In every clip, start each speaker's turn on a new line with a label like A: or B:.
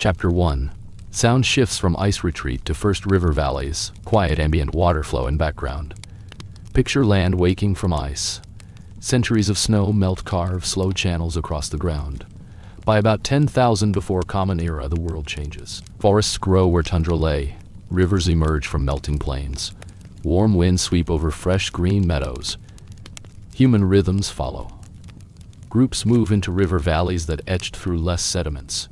A: Chapter 1. Sound shifts from ice retreat to first river valleys, quiet ambient water flow in background. Picture land waking from ice. Centuries of snow melt carve slow channels across the ground. By about 10,000 before Common Era, the world changes. Forests grow where tundra lay. Rivers emerge from melting plains. Warm winds sweep over fresh green meadows. Human rhythms follow. Groups move into river valleys that etched through less sediments.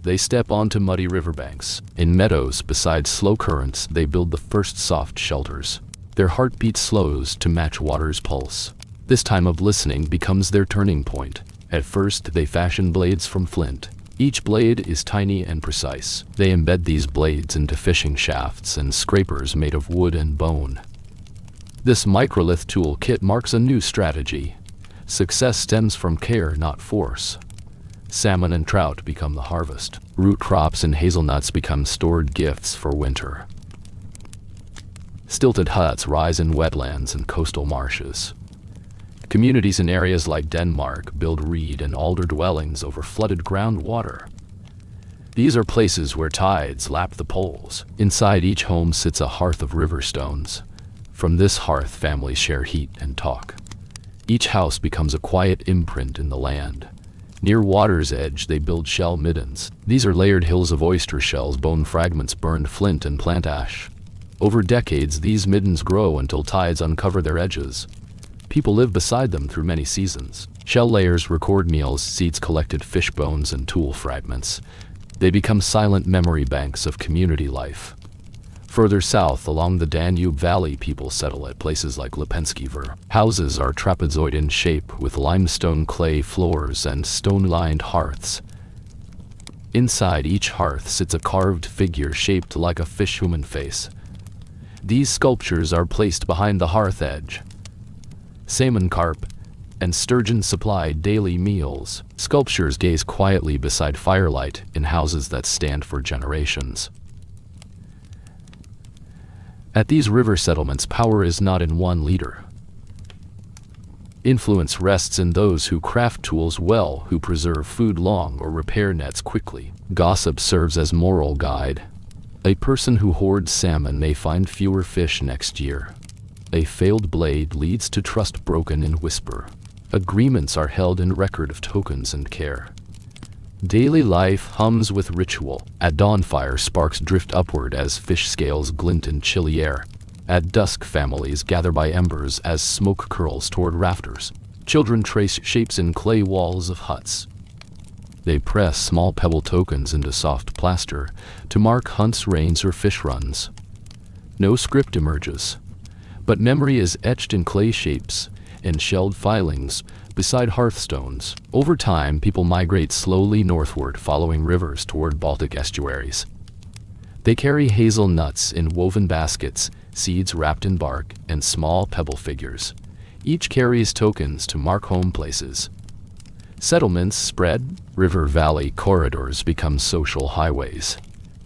A: They step onto muddy riverbanks. In meadows beside slow currents, they build the first soft shelters. Their heartbeat slows to match water's pulse. This time of listening becomes their turning point. At first, they fashion blades from flint. Each blade is tiny and precise. They embed these blades into fishing shafts and scrapers made of wood and bone. This microlith tool kit marks a new strategy. Success stems from care, not force. Salmon and trout become the harvest. Root crops and hazelnuts become stored gifts for winter. Stilted huts rise in wetlands and coastal marshes. Communities in areas like Denmark build reed and alder dwellings over flooded groundwater. These are places where tides lap the poles. Inside each home sits a hearth of river stones. From this hearth, families share heat and talk. Each house becomes a quiet imprint in the land. Near water's edge, they build shell middens. These are layered hills of oyster shells, bone fragments, burned flint, and plant ash. Over decades, these middens grow until tides uncover their edges. People live beside them through many seasons. Shell layers record meals, seeds collected, fish bones, and tool fragments. They become silent memory banks of community life. Further south, along the Danube Valley, people settle at places like Lipensky Ver. Houses are trapezoid in shape, with limestone clay floors and stone-lined hearths. Inside each hearth sits a carved figure shaped like a fish-human face. These sculptures are placed behind the hearth edge. Salmon, carp, and sturgeon supply daily meals. Sculptures gaze quietly beside firelight in houses that stand for generations. At these river settlements, power is not in one leader. Influence rests in those who craft tools well, who preserve food long, or repair nets quickly. Gossip serves as moral guide. A person who hoards salmon may find fewer fish next year. A failed blade leads to trust broken in whisper. Agreements are held in record of tokens and care. Daily life hums with ritual. At dawn, fire sparks drift upward as fish scales glint in chilly air. At dusk, families gather by embers as smoke curls toward rafters. Children trace shapes in clay walls of huts. They press small pebble tokens into soft plaster to mark hunts, rains, or fish runs. No script emerges, but memory is etched in clay shapes and shelled filings beside hearthstones. Over time, people migrate slowly northward, following rivers toward Baltic estuaries. They carry hazelnuts in woven baskets, seeds wrapped in bark, and small pebble figures. Each carries tokens to mark home places. Settlements spread, river valley corridors become social highways.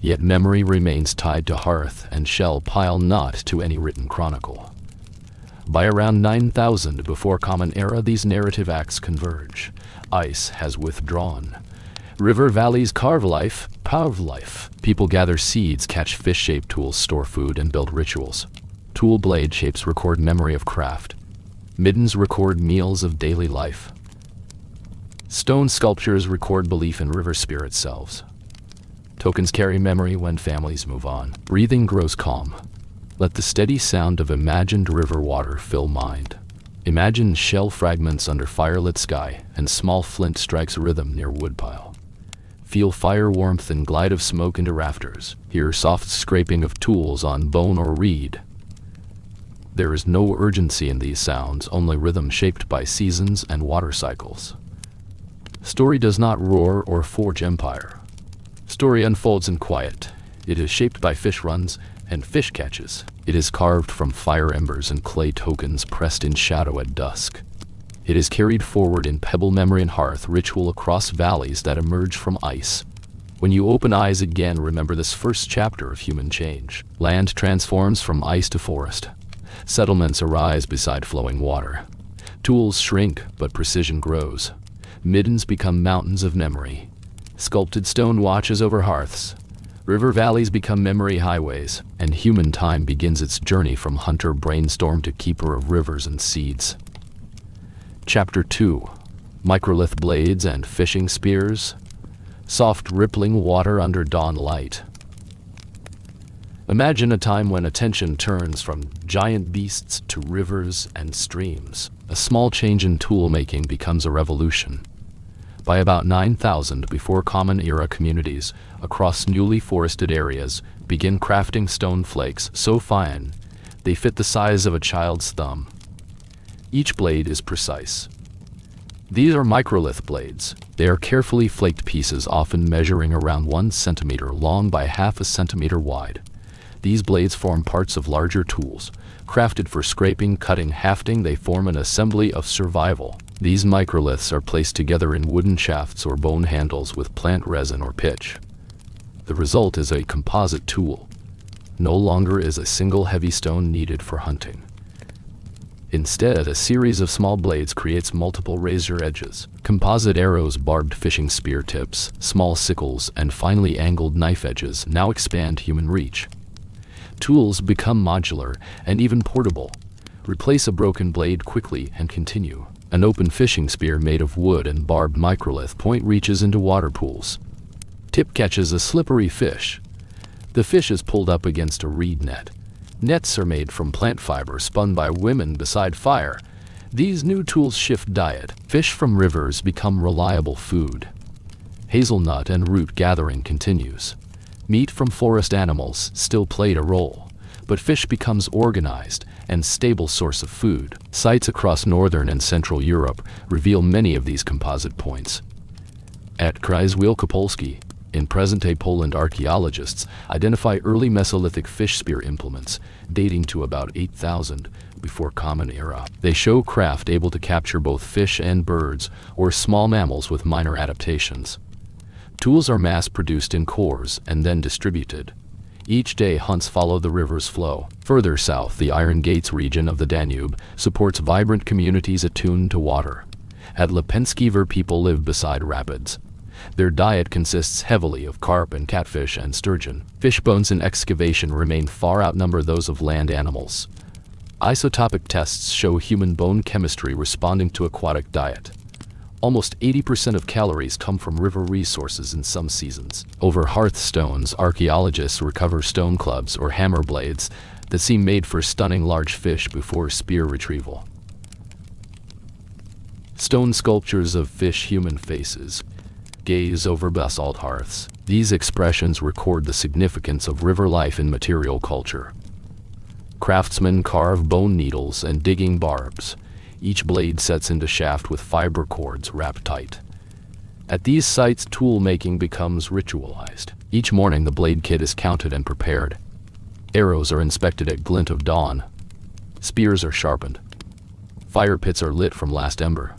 A: Yet memory remains tied to hearth and shell pile, not to any written chronicle. By around 9,000 before Common Era, these narrative acts converge. Ice has withdrawn. River valleys carve life, carve life. People gather seeds, catch fish-shaped tools, store food, and build rituals. Tool blade shapes record memory of craft. Middens record meals of daily life. Stone sculptures record belief in river spirit selves. Tokens carry memory when families move on. Breathing grows calm. Let the steady sound of imagined river water fill mind. Imagine shell fragments under firelit sky and small flint strikes rhythm near woodpile. Feel fire warmth and glide of smoke into rafters. Hear soft scraping of tools on bone or reed. There is no urgency in these sounds, only rhythm shaped by seasons and water cycles. Story does not roar or forge empire. Story unfolds in quiet. It is shaped by fish runs and fish catches. It is carved from fire embers and clay tokens pressed in shadow at dusk. It is carried forward in pebble memory and hearth ritual across valleys that emerge from ice. When you open eyes again, remember this first chapter of human change. Land transforms from ice to forest. Settlements arise beside flowing water. Tools shrink, but precision grows. Middens become mountains of memory. Sculpted stone watches over hearths. River valleys become memory highways, and human time begins its journey from hunter brainstorm to keeper of rivers and seeds. Chapter 2. Microlith blades and fishing spears. Soft rippling water under dawn light. Imagine a time when attention turns from giant beasts to rivers and streams. A small change in tool making becomes a revolution. By about 9,000 before Common Era, communities across newly forested areas begin crafting stone flakes so fine they fit the size of a child's thumb. Each blade is precise. These are microlith blades. They are carefully flaked pieces, often measuring around 1 centimeter long by half a centimeter wide. These blades form parts of larger tools. Crafted for scraping, cutting, hafting, they form an assembly of survival. These microliths are placed together in wooden shafts or bone handles with plant resin or pitch. The result is a composite tool. No longer is a single heavy stone needed for hunting. Instead, a series of small blades creates multiple razor edges. Composite arrows, barbed fishing spear tips, small sickles, and finely angled knife edges now expand human reach. Tools become modular and even portable. Replace a broken blade quickly and continue. An open fishing spear made of wood and barbed microlith point reaches into water pools. Tip catches a slippery fish. The fish is pulled up against a reed net. Nets are made from plant fiber spun by women beside fire. These new tools shift diet. Fish from rivers become reliable food. Hazelnut and root gathering continues. Meat from forest animals still played a role, but fish becomes organized and stable source of food. Sites across northern and central Europe reveal many of these composite points. At Krzyż Wielkopolski, in present-day Poland, archaeologists identify early Mesolithic fish spear implements dating to about 8,000 before Common Era. They show craft able to capture both fish and birds or small mammals with minor adaptations. Tools are mass-produced in cores and then distributed. Each day, hunts follow the river's flow. Further south, the Iron Gates region of the Danube supports vibrant communities attuned to water. At Lepenskiver, people live beside rapids. Their diet consists heavily of carp and catfish and sturgeon. Fish bones in excavation remain far outnumber those of land animals. Isotopic tests show human bone chemistry responding to aquatic diet. Almost 80% of calories come from river resources in some seasons. Over hearthstones, archaeologists recover stone clubs or hammer blades that seem made for stunning large fish before spear retrieval. Stone sculptures of fish-human faces gaze over basalt hearths. These expressions record the significance of river life in material culture. Craftsmen carve bone needles and digging barbs. Each blade sets into shaft with fiber cords wrapped tight. At these sites, tool making becomes ritualized. Each morning, the blade kit is counted and prepared. Arrows are inspected at glint of dawn. Spears are sharpened. Fire pits are lit from last ember.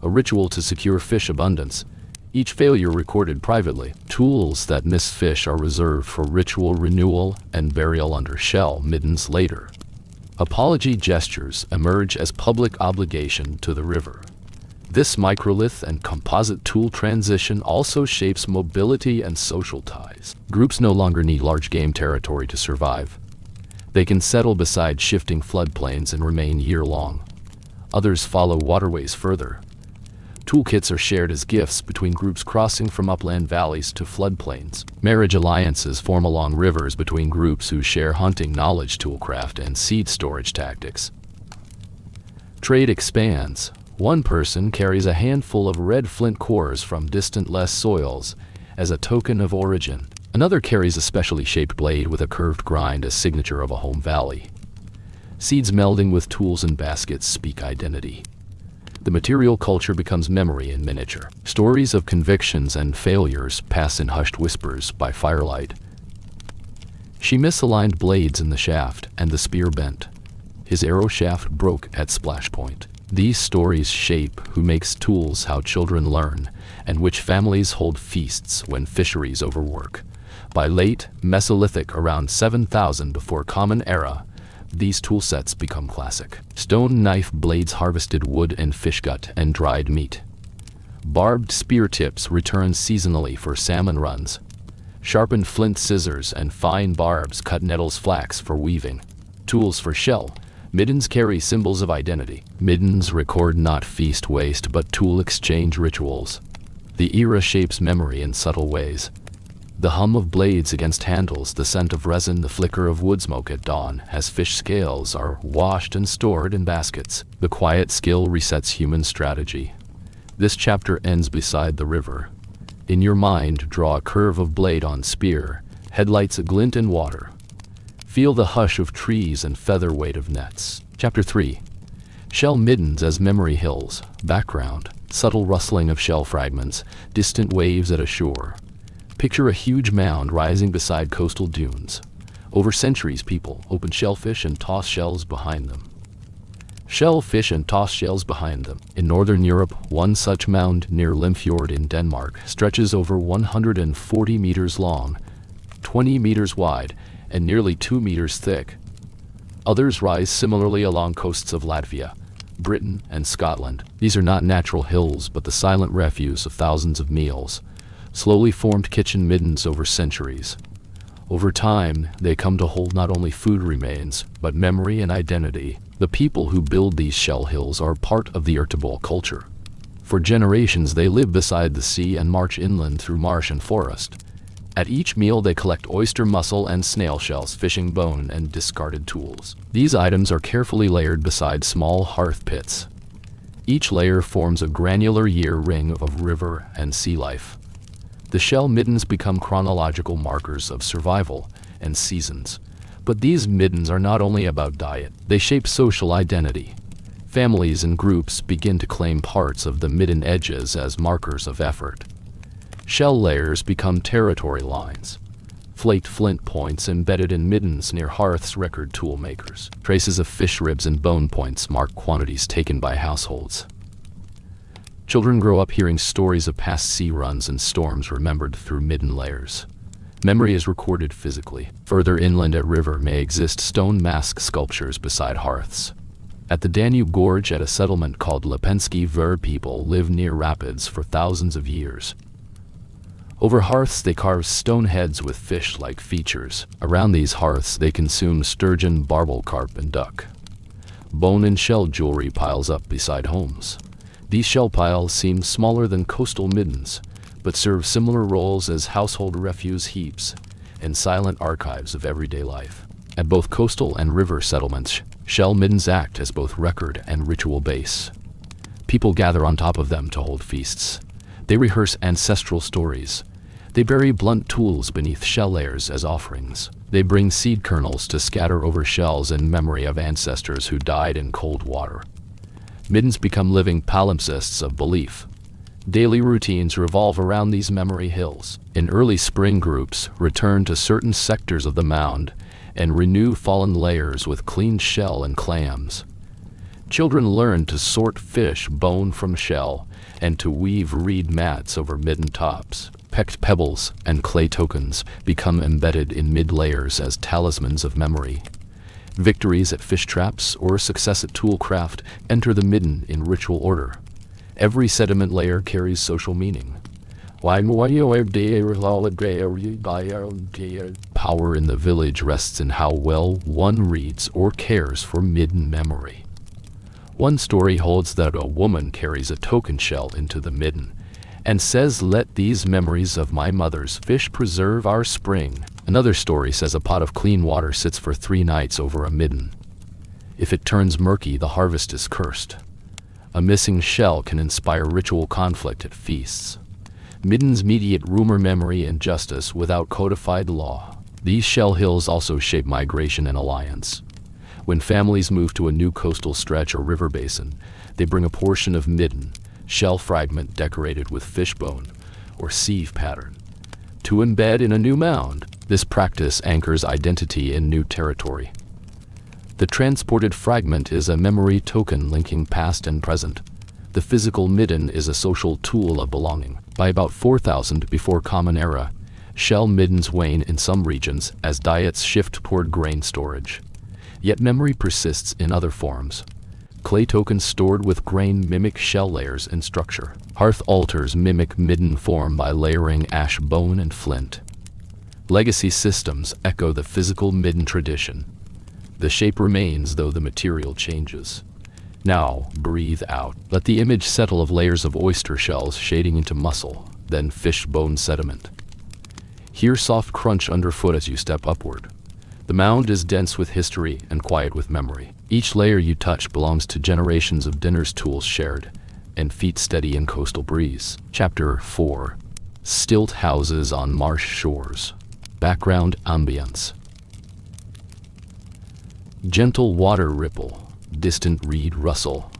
A: A ritual to secure fish abundance. Each failure recorded privately. Tools that miss fish are reserved for ritual renewal and burial under shell middens later. Apology gestures emerge as public obligation to the river. This microlith and composite tool transition also shapes mobility and social ties. Groups no longer need large game territory to survive. They can settle beside shifting floodplains and remain year-long. Others follow waterways further. Toolkits are shared as gifts between groups crossing from upland valleys to floodplains. Marriage alliances form along rivers between groups who share hunting knowledge, toolcraft, and seed storage tactics. Trade expands. One person carries a handful of red flint cores from distant less soils as a token of origin. Another carries a specially shaped blade with a curved grind, a signature of a home valley. Seeds melding with tools and baskets speak identity. The material culture becomes memory in miniature. Stories of convictions and failures pass in hushed whispers by firelight. She misaligned blades in the shaft, and the spear bent. His arrow shaft broke at splash point. These stories shape who makes tools, how children learn, and which families hold feasts when fisheries overwork. By late Mesolithic, around 7,000 before Common Era, these tool sets become classic. Stone knife blades, harvested wood and fish gut and dried meat. Barbed spear tips return seasonally for salmon runs. Sharpened flint scissors and fine barbs cut nettles flax for weaving. Tools for shell. Middens carry symbols of identity. Middens record not feast waste but tool exchange rituals. The era shapes memory in subtle ways. The hum of blades against handles, the scent of resin, the flicker of wood smoke at dawn, as fish scales are washed and stored in baskets. The quiet skill resets human strategy. This chapter ends beside the river. In your mind, draw a curve of blade on spear, headlights a glint in water. Feel the hush of trees and featherweight of nets. Chapter 3. Shell middens as memory hills. Background. Subtle rustling of shell fragments, distant waves at a shore. Picture a huge mound rising beside coastal dunes. Over centuries, people open shellfish and toss shells behind them. Shellfish and toss shells behind them. In northern Europe, one such mound near Limfjord in Denmark stretches over 140 meters long, 20 meters wide, and nearly 2 meters thick. Others rise similarly along coasts of Latvia, Britain, and Scotland. These are not natural hills, but the silent refuse of thousands of meals, slowly formed kitchen middens over centuries. Over time, they come to hold not only food remains, but memory and identity. The people who build these shell hills are part of the Ertebol culture. For generations, they live beside the sea and march inland through marsh and forest. At each meal, they collect oyster mussel and snail shells, fishing bone, and discarded tools. These items are carefully layered beside small hearth pits. Each layer forms a granular year ring of river and sea life. The shell middens become chronological markers of survival and seasons. But these middens are not only about diet, they shape social identity. Families and groups begin to claim parts of the midden edges as markers of effort. Shell layers become territory lines. Flaked flint points embedded in middens near hearths record tool makers. Traces of fish ribs and bone points mark quantities taken by households. Children grow up hearing stories of past sea runs and storms remembered through midden layers. Memory is recorded physically. Further inland at river may exist stone mask sculptures beside hearths. At the Danube Gorge at a settlement called Lepenski Ver, people live near rapids for thousands of years. Over hearths they carve stone heads with fish-like features. Around these hearths they consume sturgeon, barbel, carp, and duck. Bone and shell jewelry piles up beside homes. These shell piles seem smaller than coastal middens, but serve similar roles as household refuse heaps and silent archives of everyday life. At both coastal and river settlements, shell middens act as both record and ritual base. People gather on top of them to hold feasts. They rehearse ancestral stories. They bury blunt tools beneath shell layers as offerings. They bring seed kernels to scatter over shells in memory of ancestors who died in cold water. Middens become living palimpsests of belief. Daily routines revolve around these memory hills. In early spring, groups return to certain sectors of the mound and renew fallen layers with cleaned shell and clams. Children learn to sort fish bone from shell and to weave reed mats over midden tops. Pecked pebbles and clay tokens become embedded in mid-layers as talismans of memory. Victories at fish traps or success at tool craft enter the midden in ritual order. Every sediment layer carries social meaning. Power in the village rests in how well one reads or cares for midden memory. One story holds that a woman carries a token shell into the midden and says, "Let these memories of my mother's fish preserve our spring." Another story says a pot of clean water sits for 3 nights over a midden. If it turns murky, the harvest is cursed. A missing shell can inspire ritual conflict at feasts. Middens mediate rumor, memory, and justice without codified law. These shell hills also shape migration and alliance. When families move to a new coastal stretch or river basin, they bring a portion of midden, shell fragment decorated with fishbone or sieve pattern, to embed in a new mound. This practice anchors identity in new territory. The transported fragment is a memory token linking past and present. The physical midden is a social tool of belonging. By about 4000 before Common Era, shell middens wane in some regions as diets shift toward grain storage. Yet memory persists in other forms. Clay tokens stored with grain mimic shell layers and structure. Hearth altars mimic midden form by layering ash bone and flint. Legacy systems echo the physical midden tradition. The shape remains though the material changes. Now, breathe out. Let the image settle of layers of oyster shells shading into muscle, then fish bone sediment. Hear soft crunch underfoot as you step upward. The mound is dense with history and quiet with memory. Each layer you touch belongs to generations of dinner's tools shared, and feet steady in coastal breeze. Chapter 4. Stilt houses on marsh shores. Background ambience. Gentle water ripple, distant reed rustle.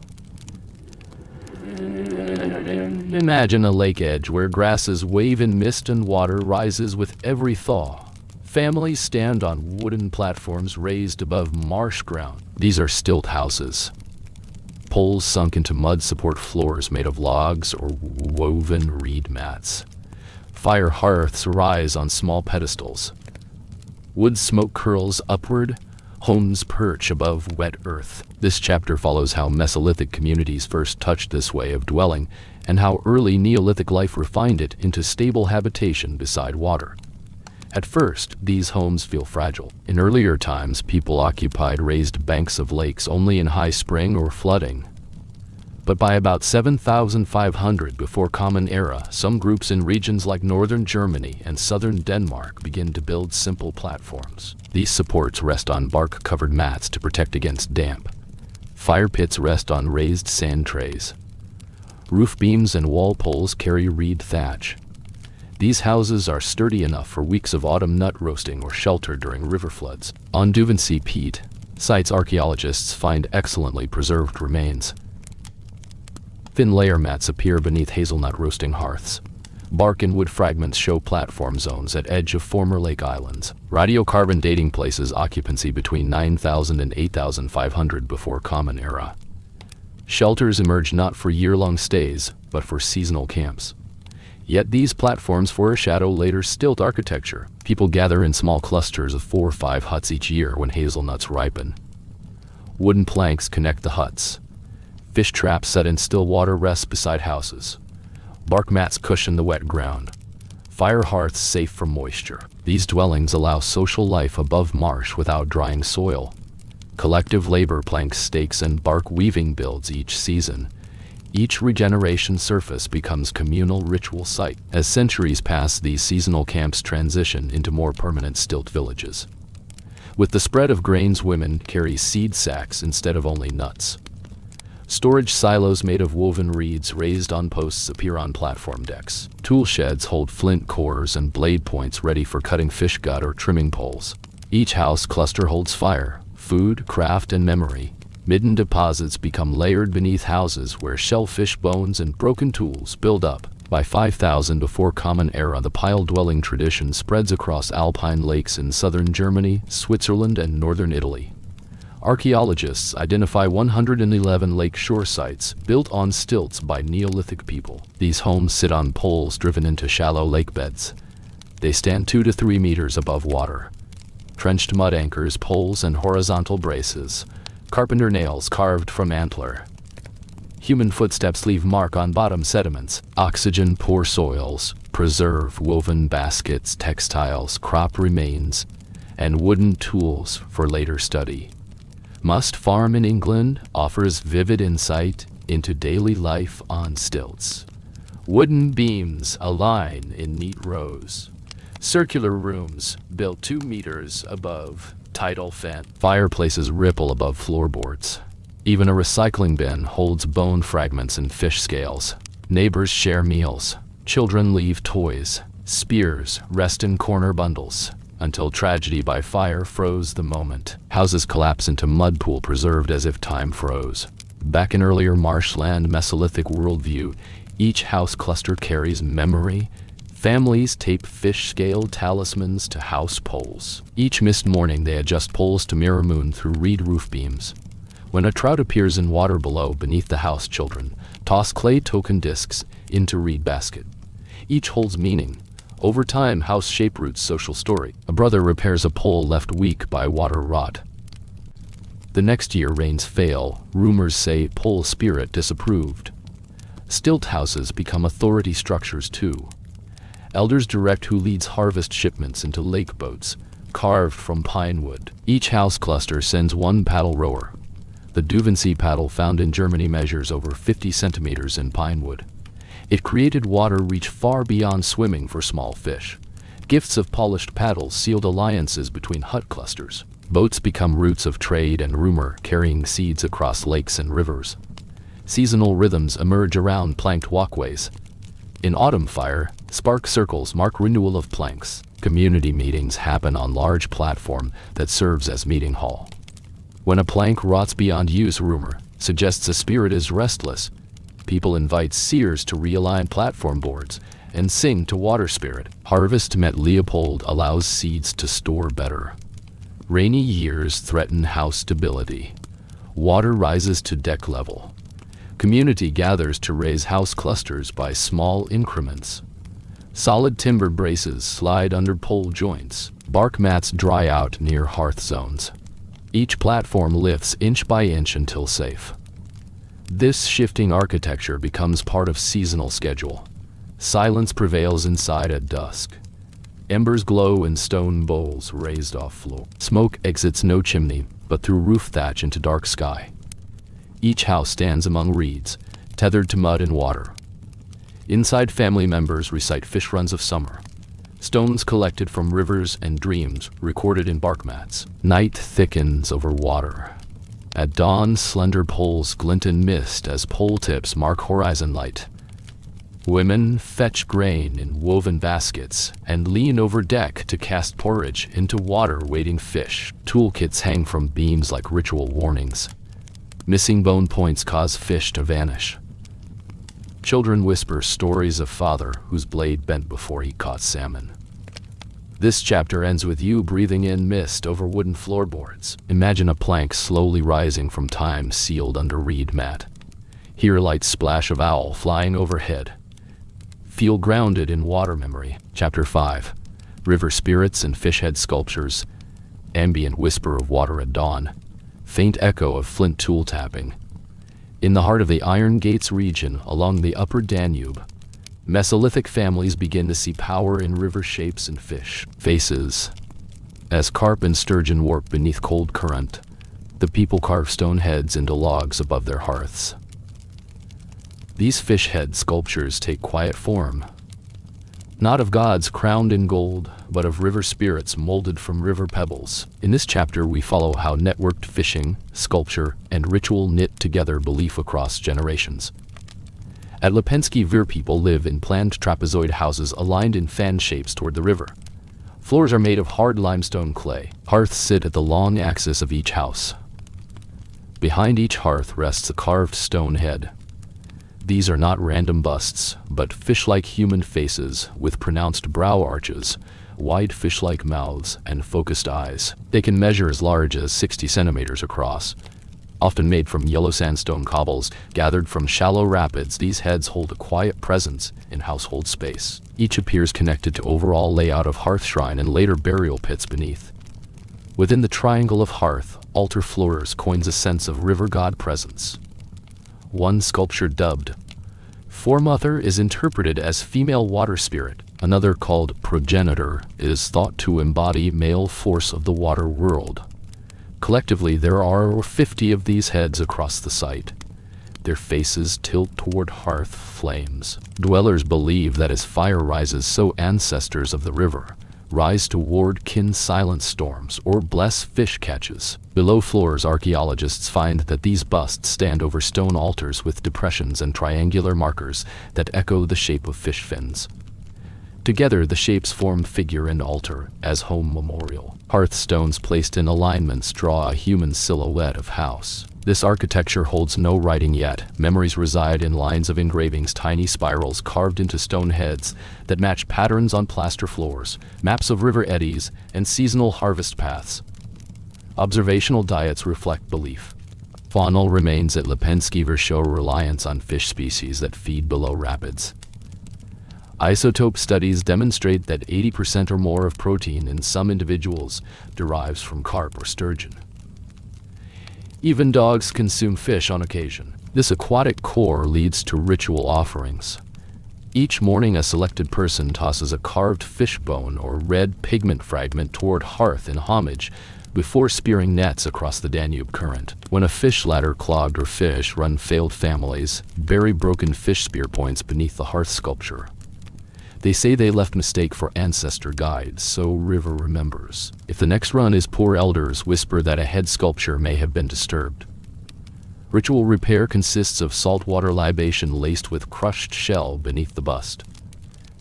A: Imagine a lake edge where grasses wave in mist and water rises with every thaw. Families stand on wooden platforms raised above marsh ground. These are stilt houses. Poles sunk into mud support floors made of logs or woven reed mats. Fire hearths rise on small pedestals. Wood smoke curls upward, homes perch above wet earth. This chapter follows how Mesolithic communities first touched this way of dwelling and how early Neolithic life refined it into stable habitation beside water. At first, these homes feel fragile. In earlier times, people occupied raised banks of lakes only in high spring or flooding. But by about 7,500 before Common Era, some groups in regions like northern Germany and southern Denmark begin to build simple platforms. These supports rest on bark-covered mats to protect against damp. Fire pits rest on raised sand trays. Roof beams and wall poles carry reed thatch. These houses are sturdy enough for weeks of autumn nut roasting or shelter during river floods. On Duvansea Peat, sites archaeologists find excellently preserved remains. Thin layer mats appear beneath hazelnut roasting hearths. Bark and wood fragments show platform zones at edge of former lake islands. Radiocarbon dating places occupancy between 9,000 and 8,500 before Common Era. Shelters emerge not for year-long stays, but for seasonal camps. Yet these platforms foreshadow later stilt architecture. People gather in small clusters of 4 or 5 huts each year when hazelnuts ripen. Wooden planks connect the huts. Fish traps set in still water rest beside houses. Bark mats cushion the wet ground. Fire hearths safe from moisture. These dwellings allow social life above marsh without drying soil. Collective labor planks stakes and bark weaving builds each season. Each regeneration surface becomes communal ritual site. As centuries pass, these seasonal camps transition into more permanent stilt villages. With the spread of grains, women carry seed sacks instead of only nuts. Storage silos made of woven reeds raised on posts appear on platform decks. Tool sheds hold flint cores and blade points ready for cutting fish gut or trimming poles. Each house cluster holds fire, food, craft, and memory. Midden deposits become layered beneath houses where shellfish bones and broken tools build up. By 5000 before Common Era, the pile-dwelling tradition spreads across alpine lakes in southern Germany, Switzerland, and northern Italy. Archaeologists identify 111 lake shore sites built on stilts by Neolithic people. These homes sit on poles driven into shallow lake beds. They stand 2 to 3 meters above water. Trenched mud anchors, poles, and horizontal braces. Carpenter nails carved from antler. Human footsteps leave mark on bottom sediments. Oxygen-poor soils preserve woven baskets, textiles, crop remains, and wooden tools for later study. Must Farm in England offers vivid insight into daily life on stilts. Wooden beams align in neat rows. Circular rooms built 2 meters above tidal fence. Fireplaces ripple above floorboards. Even a recycling bin holds bone fragments and fish scales. Neighbors share meals. Children leave toys. Spears rest in corner bundles. Until tragedy by fire froze the moment. Houses collapse into mud pool preserved as if time froze. Back in earlier marshland Mesolithic worldview, each house cluster carries memory. Families tape fish-scale talismans to house poles. Each mist morning they adjust poles to mirror moon through reed roof beams. When a trout appears in water below beneath the house, children toss clay token discs into reed basket. Each holds meaning. Over time, house shape roots social story. A brother repairs a pole left weak by water rot. The next year rains fail, rumors say pole spirit disapproved. Stilt houses become authority structures too. Elders direct who leads harvest shipments into lake boats, carved from pine wood. Each house cluster sends one paddle rower. The Duvensee paddle found in Germany measures over 50 centimeters in pine wood. It created water reach far beyond swimming for small fish. Gifts of polished paddles sealed alliances between hut clusters. Boats become routes of trade and rumor, carrying seeds across lakes and rivers. Seasonal rhythms emerge around planked walkways. In autumn fire, spark circles mark renewal of planks. Community meetings happen on large platform that serves as meeting hall. When a plank rots beyond use, rumor suggests a spirit is restless. People invite seers to realign platform boards and sing to water spirit. Harvest met Leopold allows seeds to store better. Rainy years threaten house stability. Water rises to deck level. Community gathers to raise house clusters by small increments. Solid timber braces slide under pole joints. Bark mats dry out near hearth zones. Each platform lifts inch by inch until safe. This shifting architecture becomes part of seasonal schedule. Silence prevails inside at dusk. Embers glow in stone bowls raised off floor. Smoke exits no chimney, but through roof thatch into dark sky. Each house stands among reeds, tethered to mud and water. Inside, family members recite fish runs of summer. Stones collected from rivers and dreams recorded in bark mats. Night thickens over water. At dawn, slender poles glint in mist as pole tips mark horizon light. Women fetch grain in woven baskets and lean over deck to cast porridge into water waiting fish. Toolkits hang from beams like ritual warnings. Missing bone points cause fish to vanish. Children whisper stories of father whose blade bent before he caught salmon. This chapter ends with you breathing in mist over wooden floorboards. Imagine a plank slowly rising from time sealed under reed mat. Hear light splash of owl flying overhead. Feel grounded in water memory. Chapter 5. River spirits and fishhead sculptures. Ambient whisper of water at dawn. Faint echo of flint tool tapping. In the heart of the Iron Gates region along the upper Danube, Mesolithic families begin to see power in river shapes and fish faces. As carp and sturgeon warp beneath cold current, the people carve stone heads into logs above their hearths. These fish head sculptures take quiet form, not of gods crowned in gold, but of river spirits molded from river pebbles. In this chapter we follow how networked fishing, sculpture, and ritual knit together belief across generations. At Lipensky Vir, people live in planned trapezoid houses aligned in fan shapes toward the river. Floors are made of hard limestone clay. Hearths sit at the long axis of each house. Behind each hearth rests a carved stone head. These are not random busts, but fish-like human faces with pronounced brow arches, wide fish-like mouths, and focused eyes. They can measure as large as 60 centimeters across. Often made from yellow sandstone cobbles gathered from shallow rapids, these heads hold a quiet presence in household space. Each appears connected to overall layout of hearth shrine and later burial pits beneath. Within the triangle of hearth, altar floors coins a sense of river god presence. One sculpture dubbed Foremother is interpreted as female water spirit. Another, called Progenitor, is thought to embody male force of the water world. Collectively, there are 50 of these heads across the site. Their faces tilt toward hearth flames. Dwellers believe that as fire rises, so ancestors of the river rise to ward kin silent storms or bless fish catches. Below floors, archaeologists find that these busts stand over stone altars with depressions and triangular markers that echo the shape of fish fins. Together, the shapes form figure and altar as home memorial. Hearthstones placed in alignments draw a human silhouette of house. This architecture holds no writing yet. Memories reside in lines of engravings, tiny spirals carved into stone heads that match patterns on plaster floors, maps of river eddies, and seasonal harvest paths. Observational diets reflect belief. Faunal remains at Lipensky Vir show reliance on fish species that feed below rapids. Isotope studies demonstrate that 80% or more of protein in some individuals derives from carp or sturgeon. Even dogs consume fish on occasion. This aquatic core leads to ritual offerings. Each morning a selected person tosses a carved fish bone or red pigment fragment toward hearth in homage before spearing nets across the Danube current. When a fish ladder clogged or fish run failed, families bury broken fish spear points beneath the hearth sculpture. They say they left mistake for ancestor guides, so river remembers. If the next run is poor, elders whisper that a head sculpture may have been disturbed. Ritual repair consists of saltwater libation laced with crushed shell beneath the bust.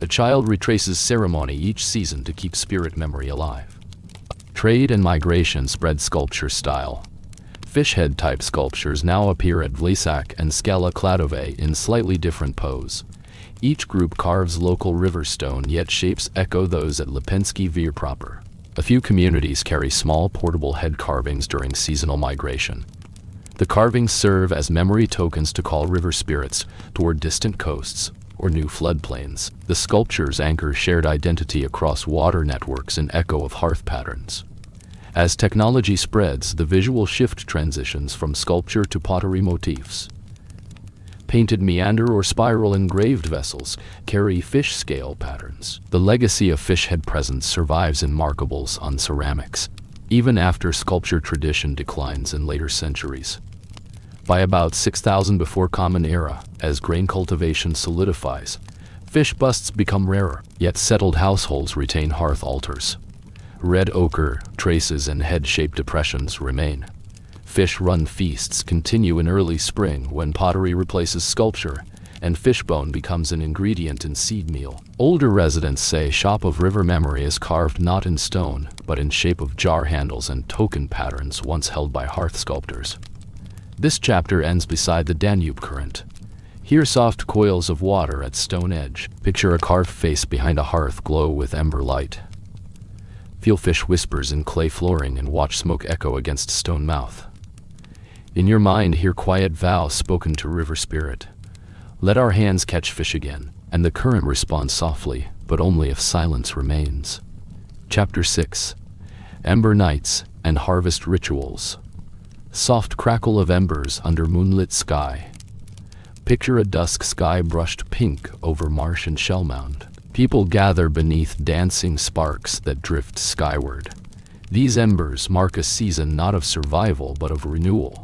A: A child retraces ceremony each season to keep spirit memory alive. Trade and migration spread sculpture style. Fish head type sculptures now appear at Vlasak and Skala Kladove in slightly different pose. Each group carves local river stone, yet shapes echo those at Lipensky Vir proper. A few communities carry small portable head carvings during seasonal migration. The carvings serve as memory tokens to call river spirits toward distant coasts or new floodplains. The sculptures anchor shared identity across water networks and echo of hearth patterns. As technology spreads, the visual shift transitions from sculpture to pottery motifs. Painted meander or spiral engraved vessels carry fish scale patterns. The legacy of fish head presence survives in markables on ceramics, even after sculpture tradition declines in later centuries. By about 6000 before Common Era, as grain cultivation solidifies, fish busts become rarer, yet settled households retain hearth altars. Red ochre traces and head-shaped depressions remain. Fish-run feasts continue in early spring when pottery replaces sculpture and fishbone becomes an ingredient in seed meal. Older residents say shop of river memory is carved not in stone, but in shape of jar handles and token patterns once held by hearth sculptors. This chapter ends beside the Danube current. Hear soft coils of water at stone edge. Picture a carved face behind a hearth glow with ember light. Feel fish whispers in clay flooring and watch smoke echo against stone mouth. In your mind, hear quiet vows spoken to river spirit. Let our hands catch fish again, and the current responds softly, but only if silence remains. Chapter 6. Ember Nights and Harvest Rituals. Soft crackle of embers under moonlit sky. Picture a dusk sky brushed pink over marsh and shell mound. People gather beneath dancing sparks that drift skyward. These embers mark a season not of survival but of renewal.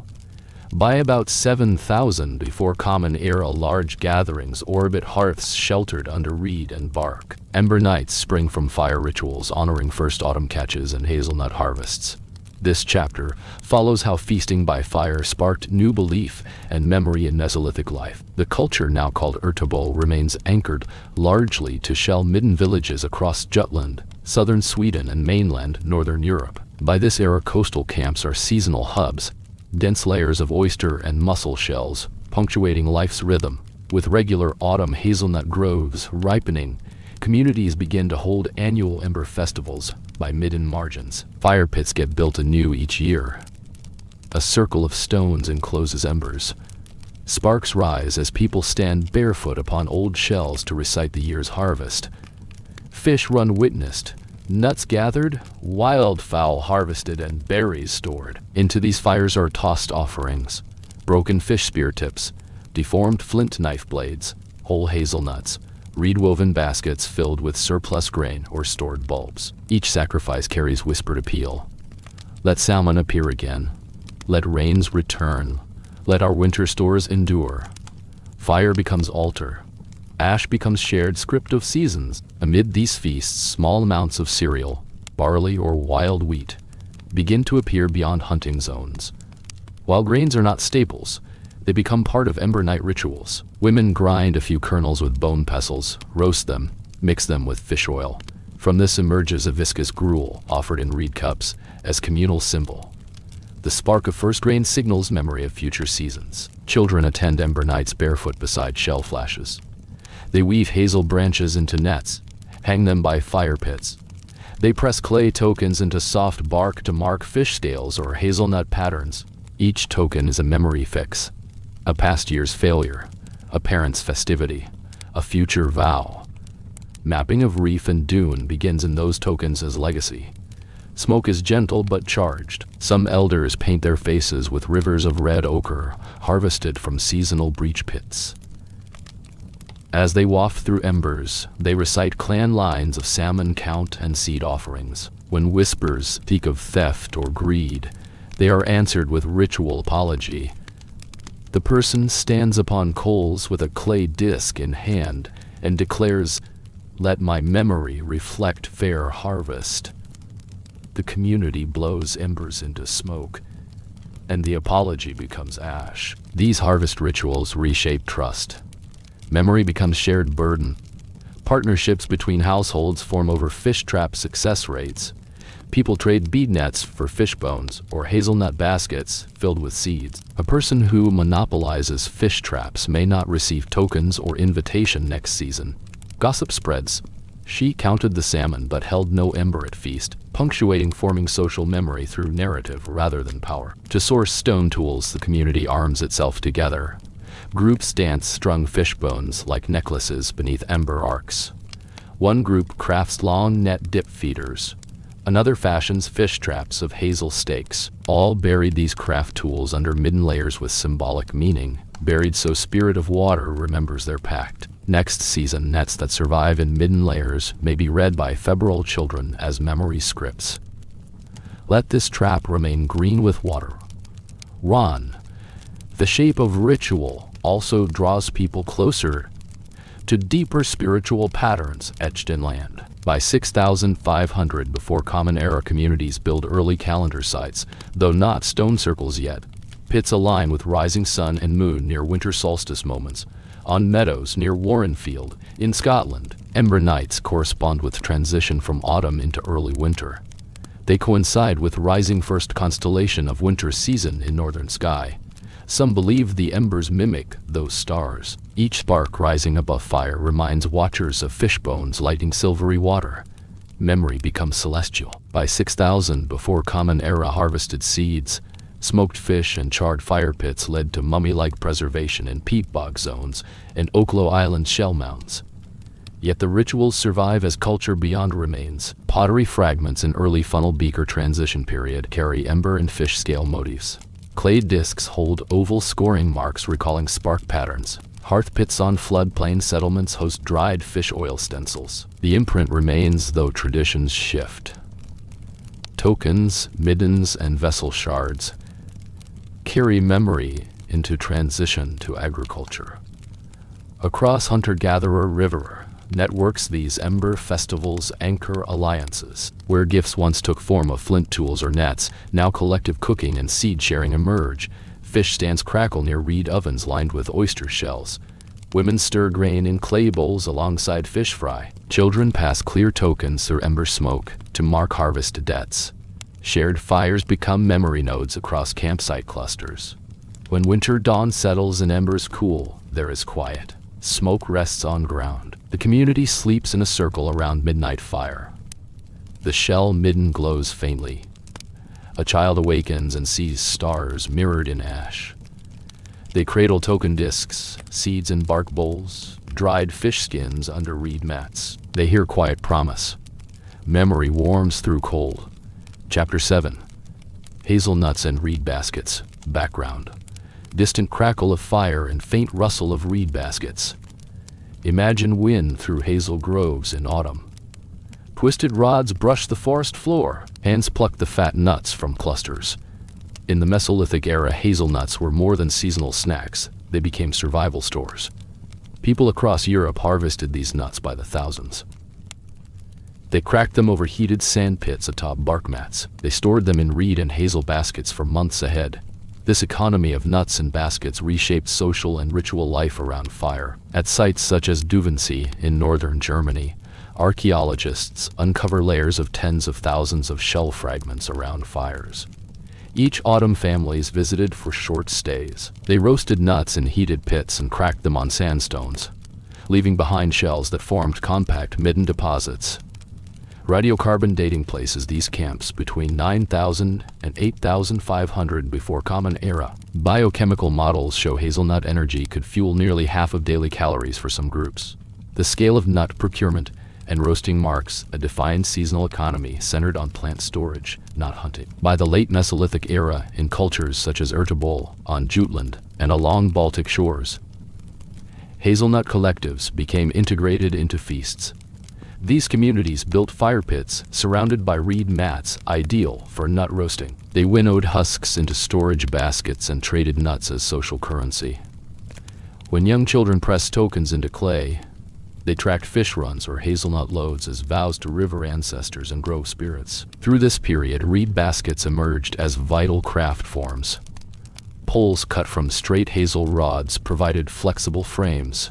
A: By about 7000 before Common Era, large gatherings orbit hearths sheltered under reed and bark. Ember nights spring from fire rituals honoring first autumn catches and hazelnut harvests. This chapter follows how feasting by fire sparked new belief and memory in Mesolithic life. The culture, now called Urtobol, remains anchored largely to shell midden villages across Jutland, southern Sweden and mainland northern Europe. By this era, coastal camps are seasonal hubs, dense layers of oyster and mussel shells punctuating life's rhythm. With regular autumn hazelnut groves ripening, communities begin to hold annual ember festivals by midden margins. Fire pits get built anew each year. A circle of stones encloses embers. Sparks rise as people stand barefoot upon old shells to recite the year's harvest. Fish run witnessed, nuts gathered, wildfowl harvested, and berries stored. Into these fires are tossed offerings: broken fish spear tips, deformed flint knife blades, whole hazelnuts, reed-woven baskets filled with surplus grain or stored bulbs. Each sacrifice carries whispered appeal. Let salmon appear again. Let rains return. Let our winter stores endure. Fire becomes altar. Ash becomes shared script of seasons. Amid these feasts, small amounts of cereal, barley or wild wheat, begin to appear beyond hunting zones. While grains are not staples, they become part of ember night rituals. Women grind a few kernels with bone pestles, roast them, mix them with fish oil. From this emerges a viscous gruel offered in reed cups as communal symbol. The spark of first grain signals memory of future seasons. Children attend ember nights barefoot beside shell flashes. They weave hazel branches into nets, hang them by fire pits. They press clay tokens into soft bark to mark fish scales or hazelnut patterns. Each token is a memory fix. A past year's failure, a parent's festivity, a future vow. Mapping of reef and dune begins in those tokens as legacy. Smoke is gentle but charged. Some elders paint their faces with rivers of red ochre, harvested from seasonal breach pits. As they waft through embers, they recite clan lines of salmon count and seed offerings. When whispers speak of theft or greed, they are answered with ritual apology. The person stands upon coals with a clay disc in hand and declares, "Let my memory reflect fair harvest." The community blows embers into smoke, and the apology becomes ash. These harvest rituals reshape trust. Memory becomes shared burden. Partnerships between households form over fish trap success rates. People trade bead nets for fish bones or hazelnut baskets filled with seeds. A person who monopolizes fish traps may not receive tokens or invitation next season. Gossip spreads. She counted the salmon but held no ember at feast, punctuating forming social memory through narrative rather than power. To source stone tools, the community arms itself together. Groups dance strung fish bones like necklaces beneath ember arcs. One group crafts long net dip feeders. Another fashions fish traps of hazel stakes. All buried these craft tools under midden layers with symbolic meaning, buried so spirit of water remembers their pact. Next season, nets that survive in midden layers may be read by febrile children as memory scripts. Let this trap remain green with water. Ron, the shape of ritual, also draws people closer to deeper spiritual patterns etched in land. By 6500 before Common Era, communities build early calendar sites, though not stone circles yet. Pits align with rising sun and moon near winter solstice moments. On meadows near Warrenfield, in Scotland, ember nights correspond with transition from autumn into early winter. They coincide with rising first constellation of winter season in northern sky. Some believe the embers mimic those stars. Each spark rising above fire reminds watchers of fish bones lighting silvery water. Memory becomes celestial. By 6000 before Common Era, harvested seeds, smoked fish and charred fire pits led to mummy-like preservation in peat bog zones and Oklo Island shell mounds. Yet the rituals survive as culture beyond remains. Pottery fragments in early funnel beaker transition period carry ember and fish scale motifs. Clay discs hold oval scoring marks recalling spark patterns. Hearth pits on floodplain settlements host dried fish oil stencils. The imprint remains, though traditions shift. Tokens, middens, and vessel shards carry memory into transition to agriculture. Across hunter-gatherer river networks, these ember festivals anchor alliances. Where gifts once took form of flint tools or nets, now collective cooking and seed sharing emerge. Fish stands crackle near reed ovens lined with oyster shells. Women stir grain in clay bowls alongside fish fry. Children pass clear tokens through ember smoke to mark harvest debts. Shared fires become memory nodes across campsite clusters. When winter dawn settles and embers cool, there is quiet. Smoke rests on ground. The community sleeps in a circle around midnight fire. The shell midden glows faintly. A child awakens and sees stars mirrored in ash. They cradle token discs, seeds in bark bowls, dried fish skins under reed mats. They hear quiet promise. Memory warms through cold. Chapter 7. Hazelnuts and reed baskets. Background. Distant crackle of fire and faint rustle of reed baskets. Imagine wind through hazel groves in autumn. Twisted rods brush the forest floor. Hands pluck the fat nuts from clusters. In the Mesolithic era, hazelnuts were more than seasonal snacks. They became survival stores. People across Europe harvested these nuts by the thousands. They cracked them over heated sand pits atop bark mats. They stored them in reed and hazel baskets for months ahead. This economy of nuts and baskets reshaped social and ritual life around fire. At sites such as Duvensee in northern Germany, archaeologists uncover layers of tens of thousands of shell fragments around fires. Each autumn, families visited for short stays. They roasted nuts in heated pits and cracked them on sandstones, leaving behind shells that formed compact midden deposits. Radiocarbon dating places these camps between 9,000 and 8,500 before Common Era. Biochemical models show hazelnut energy could fuel nearly half of daily calories for some groups. The scale of nut procurement and roasting marks a defined seasonal economy centered on plant storage, not hunting. By the late Mesolithic era, in cultures such as Ertebol, on Jutland, and along Baltic shores, hazelnut collectives became integrated into feasts. These communities built fire pits surrounded by reed mats, ideal for nut roasting. They winnowed husks into storage baskets and traded nuts as social currency. When young children pressed tokens into clay, they tracked fish runs or hazelnut loads as vows to river ancestors and grove spirits. Through this period, reed baskets emerged as vital craft forms. Poles cut from straight hazel rods provided flexible frames.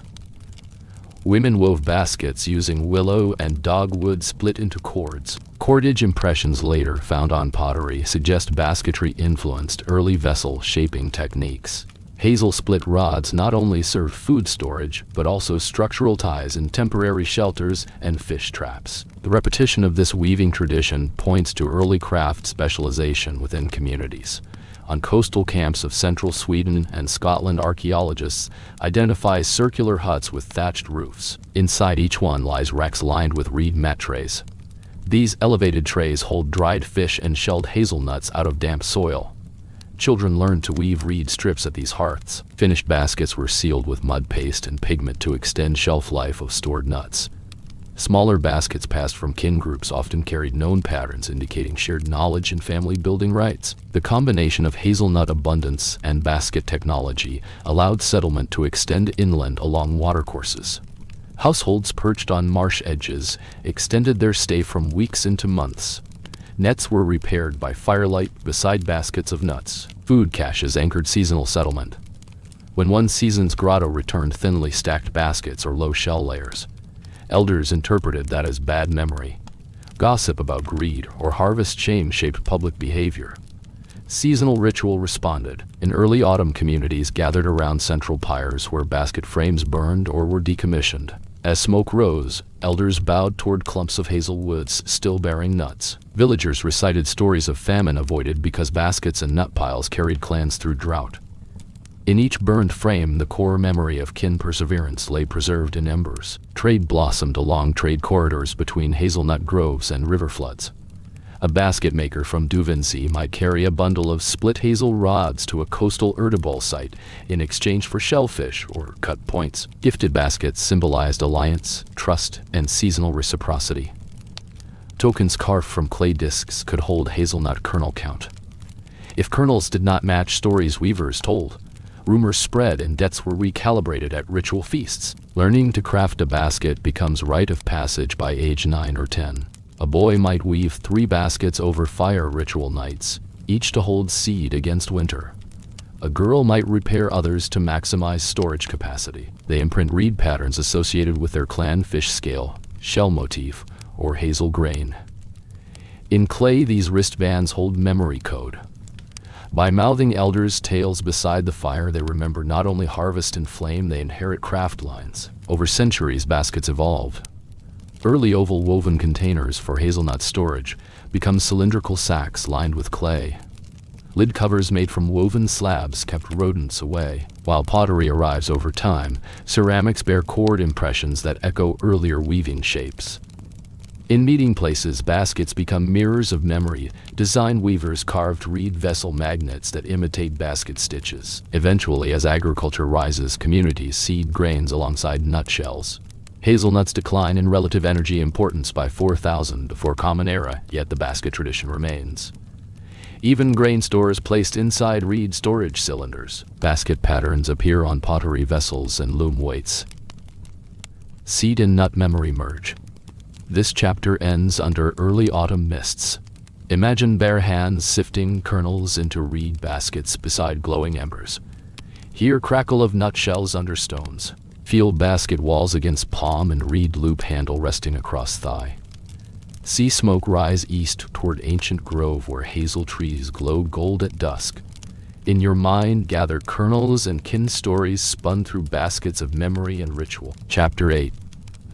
A: Women wove baskets using willow and dogwood split into cords. Cordage impressions later found on pottery suggest basketry influenced early vessel shaping techniques. Hazel split rods not only served food storage, but also structural ties in temporary shelters and fish traps. The repetition of this weaving tradition points to early craft specialization within communities. On coastal camps of central Sweden and Scotland, archaeologists identify circular huts with thatched roofs. Inside each one lies racks lined with reed mat trays. These elevated trays hold dried fish and shelled hazelnuts out of damp soil. Children learned to weave reed strips at these hearths. Finished baskets were sealed with mud paste and pigment to extend shelf life of stored nuts. Smaller baskets passed from kin groups often carried known patterns indicating shared knowledge and family-building rites. The combination of hazelnut abundance and basket technology allowed settlement to extend inland along watercourses. Households perched on marsh edges extended their stay from weeks into months. Nets were repaired by firelight beside baskets of nuts. Food caches anchored seasonal settlement. When one season's grotto returned thinly stacked baskets or low shell layers, elders interpreted that as bad memory. Gossip about greed or harvest shame shaped public behavior. Seasonal ritual responded. In early autumn, communities gathered around central pyres where basket frames burned or were decommissioned. As smoke rose, elders bowed toward clumps of hazel woods still bearing nuts. Villagers recited stories of famine avoided because baskets and nut piles carried clans through drought. In each burned frame, the core memory of kin perseverance lay preserved in embers. Trade blossomed along trade corridors between hazelnut groves and river floods. A basket maker from Duvenzy might carry a bundle of split hazel rods to a coastal Ertebol site in exchange for shellfish or cut points. Gifted baskets symbolized alliance, trust, and seasonal reciprocity. Tokens carved from clay discs could hold hazelnut kernel count. If kernels did not match stories weavers told, rumors spread and debts were recalibrated at ritual feasts. Learning to craft a basket becomes rite of passage by age 9 or 10. A boy might weave 3 baskets over fire ritual nights, each to hold seed against winter. A girl might repair others to maximize storage capacity. They imprint reed patterns associated with their clan fish scale, shell motif, or hazel grain. In clay, these wristbands hold memory code. By mouthing elders' tales beside the fire, they remember not only harvest and flame, they inherit craft lines. Over centuries, baskets evolve. Early oval woven containers for hazelnut storage become cylindrical sacks lined with clay. Lid covers made from woven slabs kept rodents away. While pottery arrives over time, ceramics bear cord impressions that echo earlier weaving shapes. In meeting places, baskets become mirrors of memory. Design weavers carved reed vessel magnets that imitate basket stitches. Eventually, as agriculture rises, communities seed grains alongside nutshells. Hazelnuts decline in relative energy importance by 4000 before Common Era, yet the basket tradition remains. Even grain stores placed inside reed storage cylinders. Basket patterns appear on pottery vessels and loom weights. Seed and nut memory merge. This chapter ends under early autumn mists. Imagine bare hands sifting kernels into reed baskets beside glowing embers. Hear crackle of nutshells under stones. Feel basket walls against palm and reed loop handle resting across thigh. See smoke rise east toward ancient grove where hazel trees glow gold at dusk. In your mind, gather kernels and kin stories spun through baskets of memory and ritual. Chapter 8.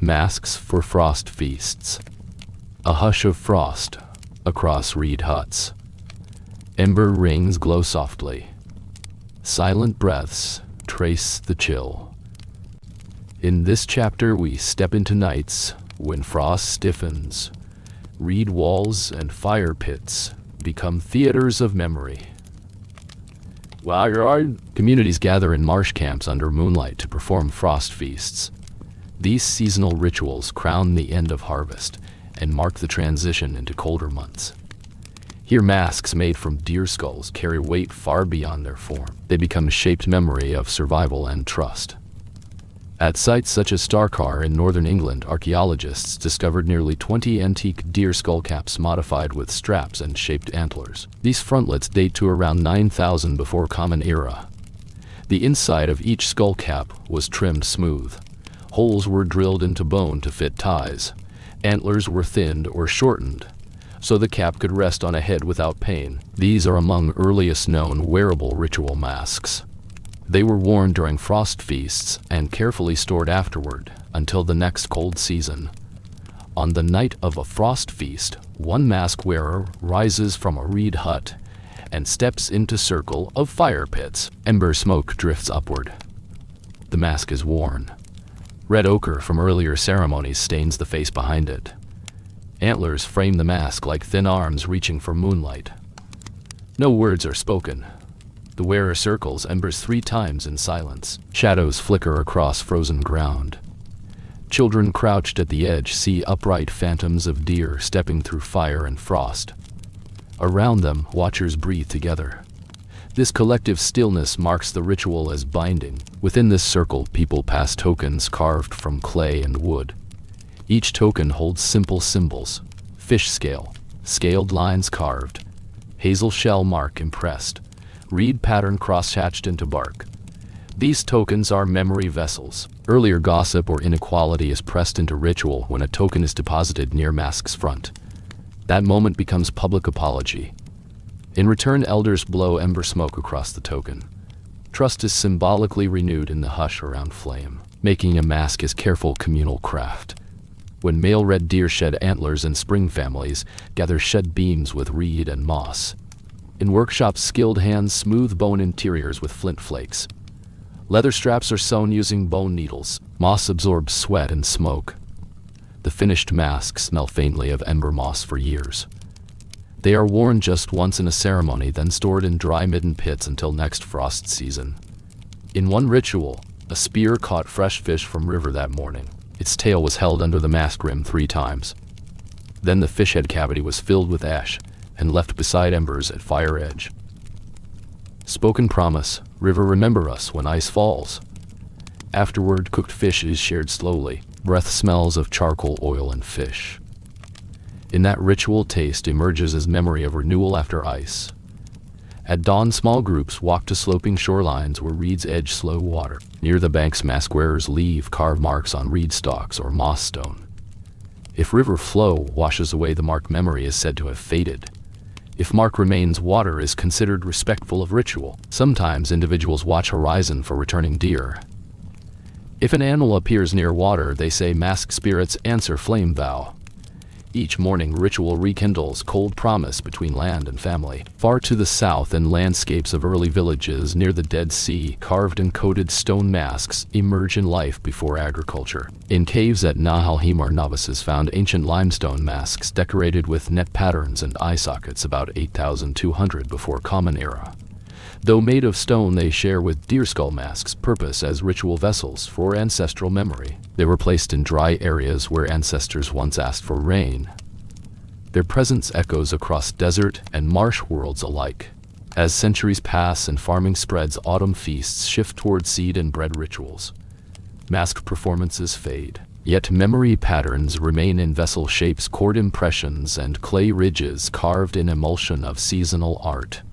A: Masks for Frost Feasts. A hush of frost across reed huts. Ember rings glow softly. Silent breaths trace the chill. In this chapter, we step into nights When frost stiffens, reed walls and fire pits become theaters of memory. Communities gather in marsh camps under moonlight to perform frost feasts. These seasonal rituals crown the end of harvest and mark the transition into colder months. Here, masks made from deer skulls carry weight far beyond their form. They become a shaped memory of survival and trust. At sites such as Starcar in northern England, archaeologists discovered nearly 20 antique deer skull caps modified with straps and shaped antlers. These frontlets date to around 9000 before Common Era. The inside of each skull cap was trimmed smooth. Holes were drilled into bone to fit ties. Antlers were thinned or shortened, so the cap could rest on a head without pain. These are among earliest known wearable ritual masks. They were worn during frost feasts and carefully stored afterward until the next cold season. On the night of a frost feast, one mask wearer rises from a reed hut and steps into circle of fire pits. Ember smoke drifts upward. The mask is worn. Red ochre from earlier ceremonies stains the face behind it. Antlers frame the mask like thin arms reaching for moonlight. No words are spoken. The wearer circles embers 3 times in silence. Shadows flicker across frozen ground. Children crouched at the edge see upright phantoms of deer stepping through fire and frost. Around them, watchers breathe together. This collective stillness marks the ritual as binding. Within this circle, people pass tokens carved from clay and wood. Each token holds simple symbols: fish scale, scaled lines carved, hazel shell mark impressed, reed pattern cross-hatched into bark. These tokens are memory vessels. Earlier gossip or inequality is pressed into ritual when a token is deposited near mask's front. That moment becomes public apology. In return, elders blow ember smoke across the token. Trust is symbolically renewed in the hush around flame. Making a mask is careful communal craft. When male red deer shed antlers and spring families gather shed beams with reed and moss. In workshops, skilled hands smooth bone interiors with flint flakes. Leather straps are sewn using bone needles. Moss absorbs sweat and smoke. The finished masks smell faintly of ember moss for years. They are worn just once in a ceremony, then stored in dry midden pits until next frost season. In one ritual, a spear caught fresh fish from river that morning. Its tail was held under the mask rim 3 times. Then the fish head cavity was filled with ash and left beside embers at fire edge. Spoken promise: river, remember us when ice falls. Afterward, cooked fish is shared slowly. Breath smells of charcoal, oil, and fish. In that ritual, taste emerges as memory of renewal after ice. At dawn, small groups walk to sloping shorelines where reeds edge slow water. Near the banks, mask wearers leave carved marks on reed stalks or moss stone. If river flow washes away the mark, memory is said to have faded. If mark remains, water is considered respectful of ritual. Sometimes individuals watch horizon for returning deer. If an animal appears near water, they say mask spirits answer flame vow. Each morning, ritual rekindles cold promise between land and family. Far to the south, in landscapes of early villages near the Dead Sea, carved and coated stone masks emerge in life before agriculture. In caves at Nahal Himar, novices found ancient limestone masks decorated with net patterns and eye sockets about 8,200 before Common Era. Though made of stone, they share with deer skull masks purpose as ritual vessels for ancestral memory. They were placed in dry areas where ancestors once asked for rain. Their presence echoes across desert and marsh worlds alike. As centuries pass and farming spreads, autumn feasts shift toward seed and bread rituals. Masked performances fade, yet memory patterns remain in vessel shapes, cord impressions, and clay ridges carved in emulsion of seasonal art.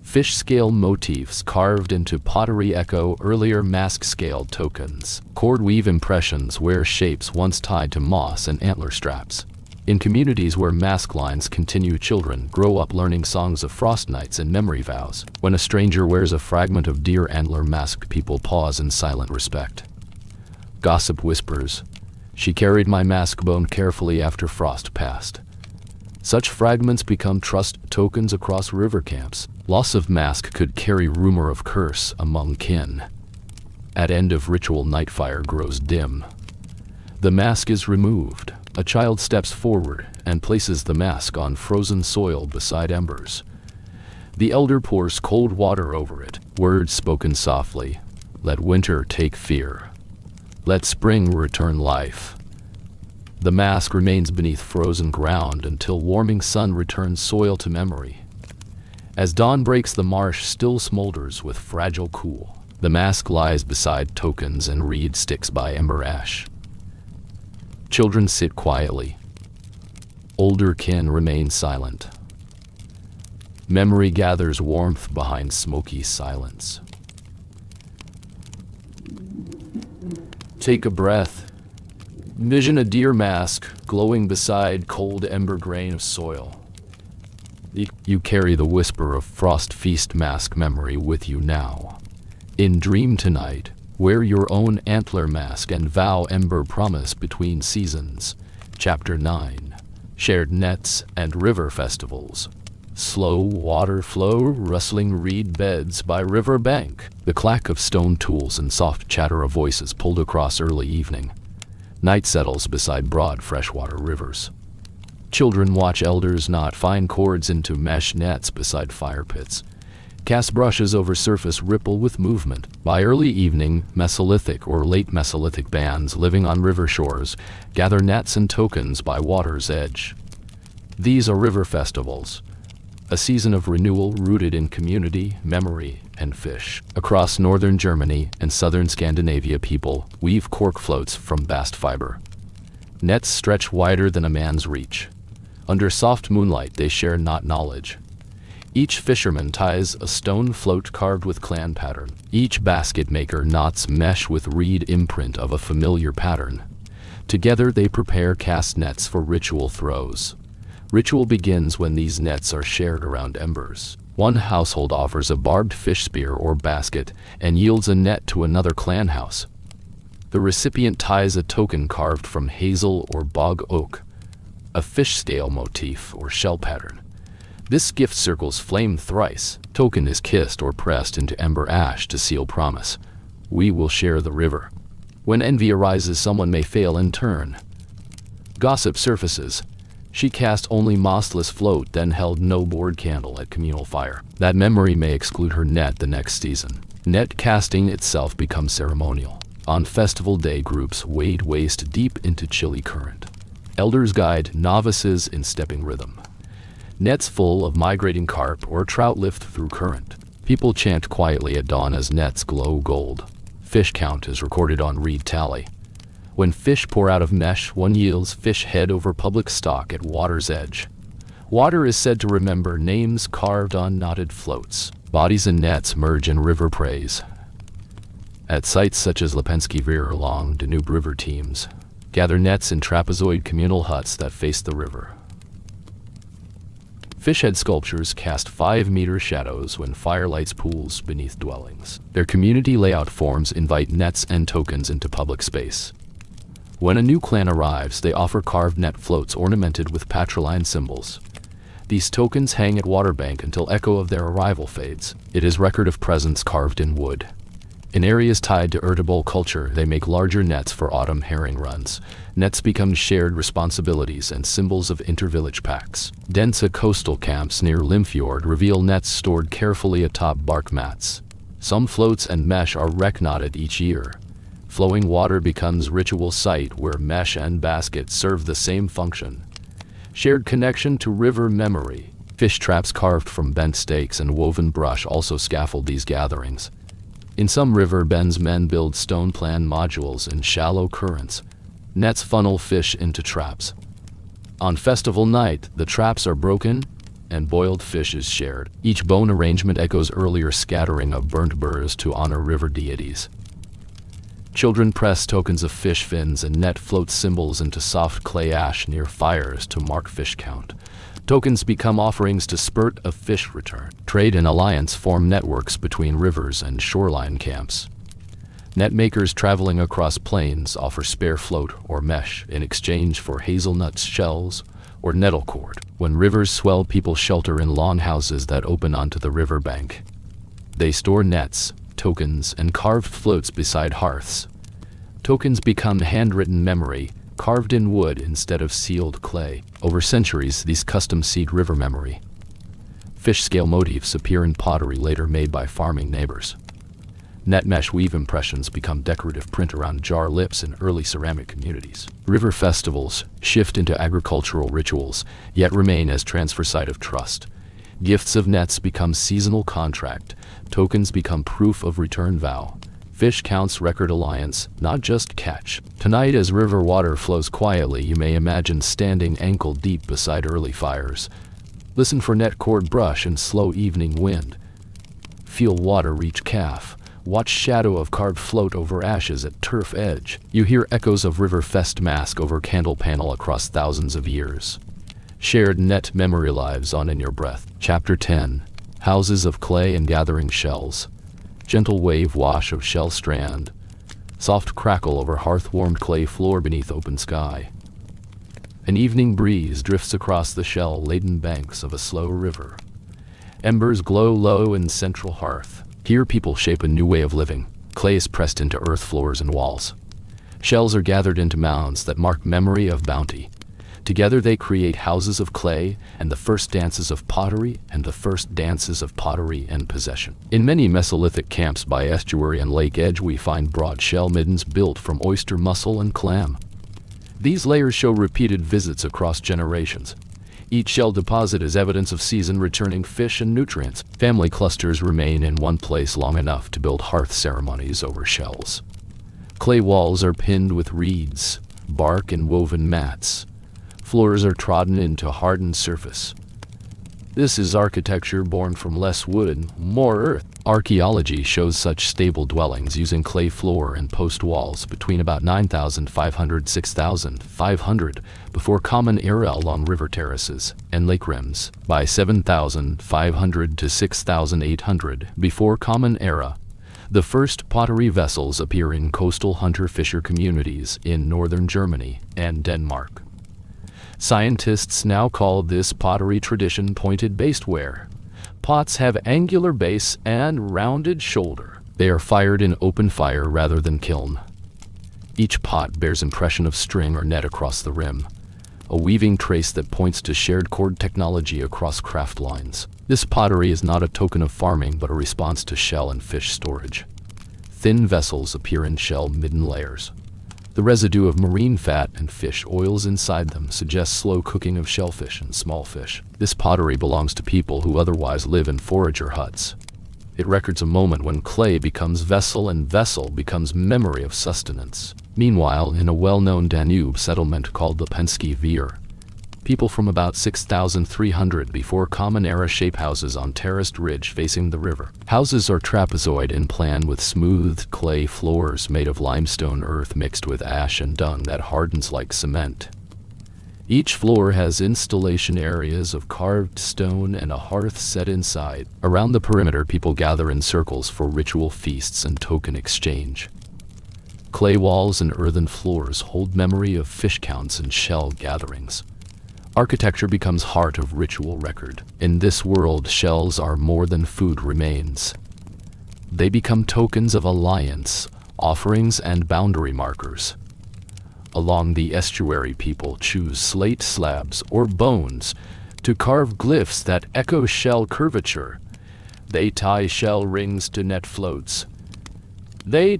A: Fish scale motifs carved into pottery echo earlier mask-scaled tokens. Cord weave impressions wear shapes once tied to moss and antler straps. In communities where mask lines continue, children grow up learning songs of frost nights and memory vows. When a stranger wears a fragment of deer antler mask, people pause in silent respect. Gossip whispers, "She carried my mask bone carefully after frost passed." Such fragments become trust tokens across river camps. Loss of mask could carry rumor of curse among kin. At end of ritual, night fire grows dim. The mask is removed. A child steps forward and places the mask on frozen soil beside embers. The elder pours cold water over it, words spoken softly. Let winter take fear. Let spring return life. The mask remains beneath frozen ground until warming sun returns soil to memory. As dawn breaks, the marsh still smolders with fragile cool. The mask lies beside tokens and reed sticks by ember ash. Children sit quietly. Older kin remain silent. Memory gathers warmth behind smoky silence. Take a breath. Envision a deer mask glowing beside cold ember grain of soil. You carry the whisper of frost feast mask memory with you now. In dream tonight, wear your own antler mask and vow ember promise between seasons. Chapter 9. Shared nets and river festivals. Slow water flow, rustling reed beds by river bank. The clack of stone tools and soft chatter of voices pulled across early evening. Night settles beside broad freshwater rivers. Children watch elders knot fine cords into mesh nets beside fire pits. Cast brushes over surface ripple with movement. By early evening, Mesolithic or late Mesolithic bands living on river shores gather nets and tokens by water's edge. These are river festivals, a season of renewal rooted in community, memory, and fish. Across northern Germany and southern Scandinavia, people weave cork floats from bast fiber. Nets stretch wider than a man's reach. Under soft moonlight, they share not knowledge. Each fisherman ties a stone float carved with clan pattern. Each basket maker knots mesh with reed imprint of a familiar pattern. Together they prepare cast nets for ritual throws. Ritual begins when these nets are shared around embers. One household offers a barbed fish spear or basket and yields a net to another clan house. The recipient ties a token carved from hazel or bog oak, a fish scale motif or shell pattern. This gift circles flame thrice. Token is kissed or pressed into ember ash to seal promise. We will share the river. When envy arises, someone may fail in turn. Gossip surfaces. She cast only mossless float, then held no board candle at communal fire. That memory may exclude her net the next season. Net casting itself becomes ceremonial. On festival day, groups wade waist deep into chilly current. Elders guide novices in stepping rhythm. Nets full of migrating carp or trout lift through current. People chant quietly at dawn as nets glow gold. Fish count is recorded on reed tally. When fish pour out of mesh, one yields fish head over public stock at water's edge. Water is said to remember names carved on knotted floats. Bodies and nets merge in river praise. At sites such as Lepenski Veer along Danube River, teams gather nets in trapezoid communal huts that face the river. Fishhead sculptures cast 5-meter shadows when fire lights pools beneath dwellings. Their community layout forms invite nets and tokens into public space. When a new clan arrives, they offer carved net floats ornamented with patriline symbols. These tokens hang at waterbank until echo of their arrival fades. It is record of presence carved in wood. In areas tied to Ertebol culture, they make larger nets for autumn herring runs. Nets become shared responsibilities and symbols of intervillage pacts. Dense coastal camps near Limfjord reveal nets stored carefully atop bark mats. Some floats and mesh are knotted each year. Flowing water becomes ritual site where mesh and basket serve the same function. Shared connection to river memory. Fish traps carved from bent stakes and woven brush also scaffold these gatherings. In some river bends, men build stone plan modules in shallow currents. Nets funnel fish into traps. On festival night, the traps are broken and boiled fish is shared. Each bone arrangement echoes earlier scattering of burnt burrs to honor river deities. Children press tokens of fish fins and net float symbols into soft clay ash near fires to mark fish count. Tokens become offerings to spurt a fish return. Trade and alliance form networks between rivers and shoreline camps. Net makers traveling across plains offer spare float or mesh in exchange for hazelnuts shells or nettle cord. When rivers swell, people shelter in lawn houses that open onto the river bank. They store nets, tokens, and carved floats beside hearths. Tokens become handwritten memory, carved in wood instead of sealed clay. Over centuries, these customs seed river memory. Fish scale motifs appear in pottery later made by farming neighbors. Net mesh weave impressions become decorative print around jar lips in early ceramic communities. River festivals shift into agricultural rituals, yet remain as transfer site of trust. Gifts of nets become seasonal contract. Tokens become proof of return vow. Fish counts record alliance, not just catch. Tonight, as river water flows quietly, you may imagine standing ankle deep beside early fires. Listen for net cord brush and slow evening wind. Feel water reach calf. Watch shadow of carved float over ashes at turf edge. You hear echoes of river fest mask over candle panel across thousands of years. Shared net memory lives on in your breath. Chapter 10. Houses of clay and gathering shells. Gentle wave wash of shell strand. Soft crackle over hearth-warmed clay floor beneath open sky. An evening breeze drifts across the shell-laden banks of a slow river. Embers glow low in central hearth. Here people shape a new way of living. Clay is pressed into earth floors and walls. Shells are gathered into mounds that mark memory of bounty. Together they create houses of clay and the first dances of pottery and possession. In many Mesolithic camps by estuary and lake edge we find broad shell middens built from oyster, mussel, and clam. These layers show repeated visits across generations. Each shell deposit is evidence of season returning fish and nutrients. Family clusters remain in one place long enough to build hearth ceremonies over shells. Clay walls are pinned with reeds, bark, and woven mats. Floors are trodden into hardened surface. This is architecture born from less wood and more earth. Archaeology shows such stable dwellings using clay floor and post walls between about 9,500 to 6,500 before Common Era along river terraces and lake rims. By 7,500 to 6,800 before Common Era, the first pottery vessels appear in coastal hunter-fisher communities in northern Germany and Denmark. Scientists now call this pottery tradition pointed baseware. Pots have angular base and rounded shoulder. They are fired in open fire rather than kiln. Each pot bears impression of string or net across the rim, a weaving trace that points to shared cord technology across craft lines. This pottery is not a token of farming but a response to shell and fish storage. Thin vessels appear in shell midden layers. The residue of marine fat and fish oils inside them suggests slow cooking of shellfish and small fish. This pottery belongs to people who otherwise live in forager huts. It records a moment when clay becomes vessel and vessel becomes memory of sustenance. Meanwhile, in a well-known Danube settlement called the Penske Veer, people from about 6,300 before Common Era shape houses on terraced ridge facing the river. Houses are trapezoid in plan with smoothed clay floors made of limestone earth mixed with ash and dung that hardens like cement. Each floor has installation areas of carved stone and a hearth set inside. Around the perimeter, people gather in circles for ritual feasts and token exchange. Clay walls and earthen floors hold memory of fish counts and shell gatherings. Architecture becomes heart of ritual record. In this world, shells are more than food remains. They become tokens of alliance, offerings, and boundary markers. Along the estuary, people choose slate slabs or bones to carve glyphs that echo shell curvature. They tie shell rings to net floats. They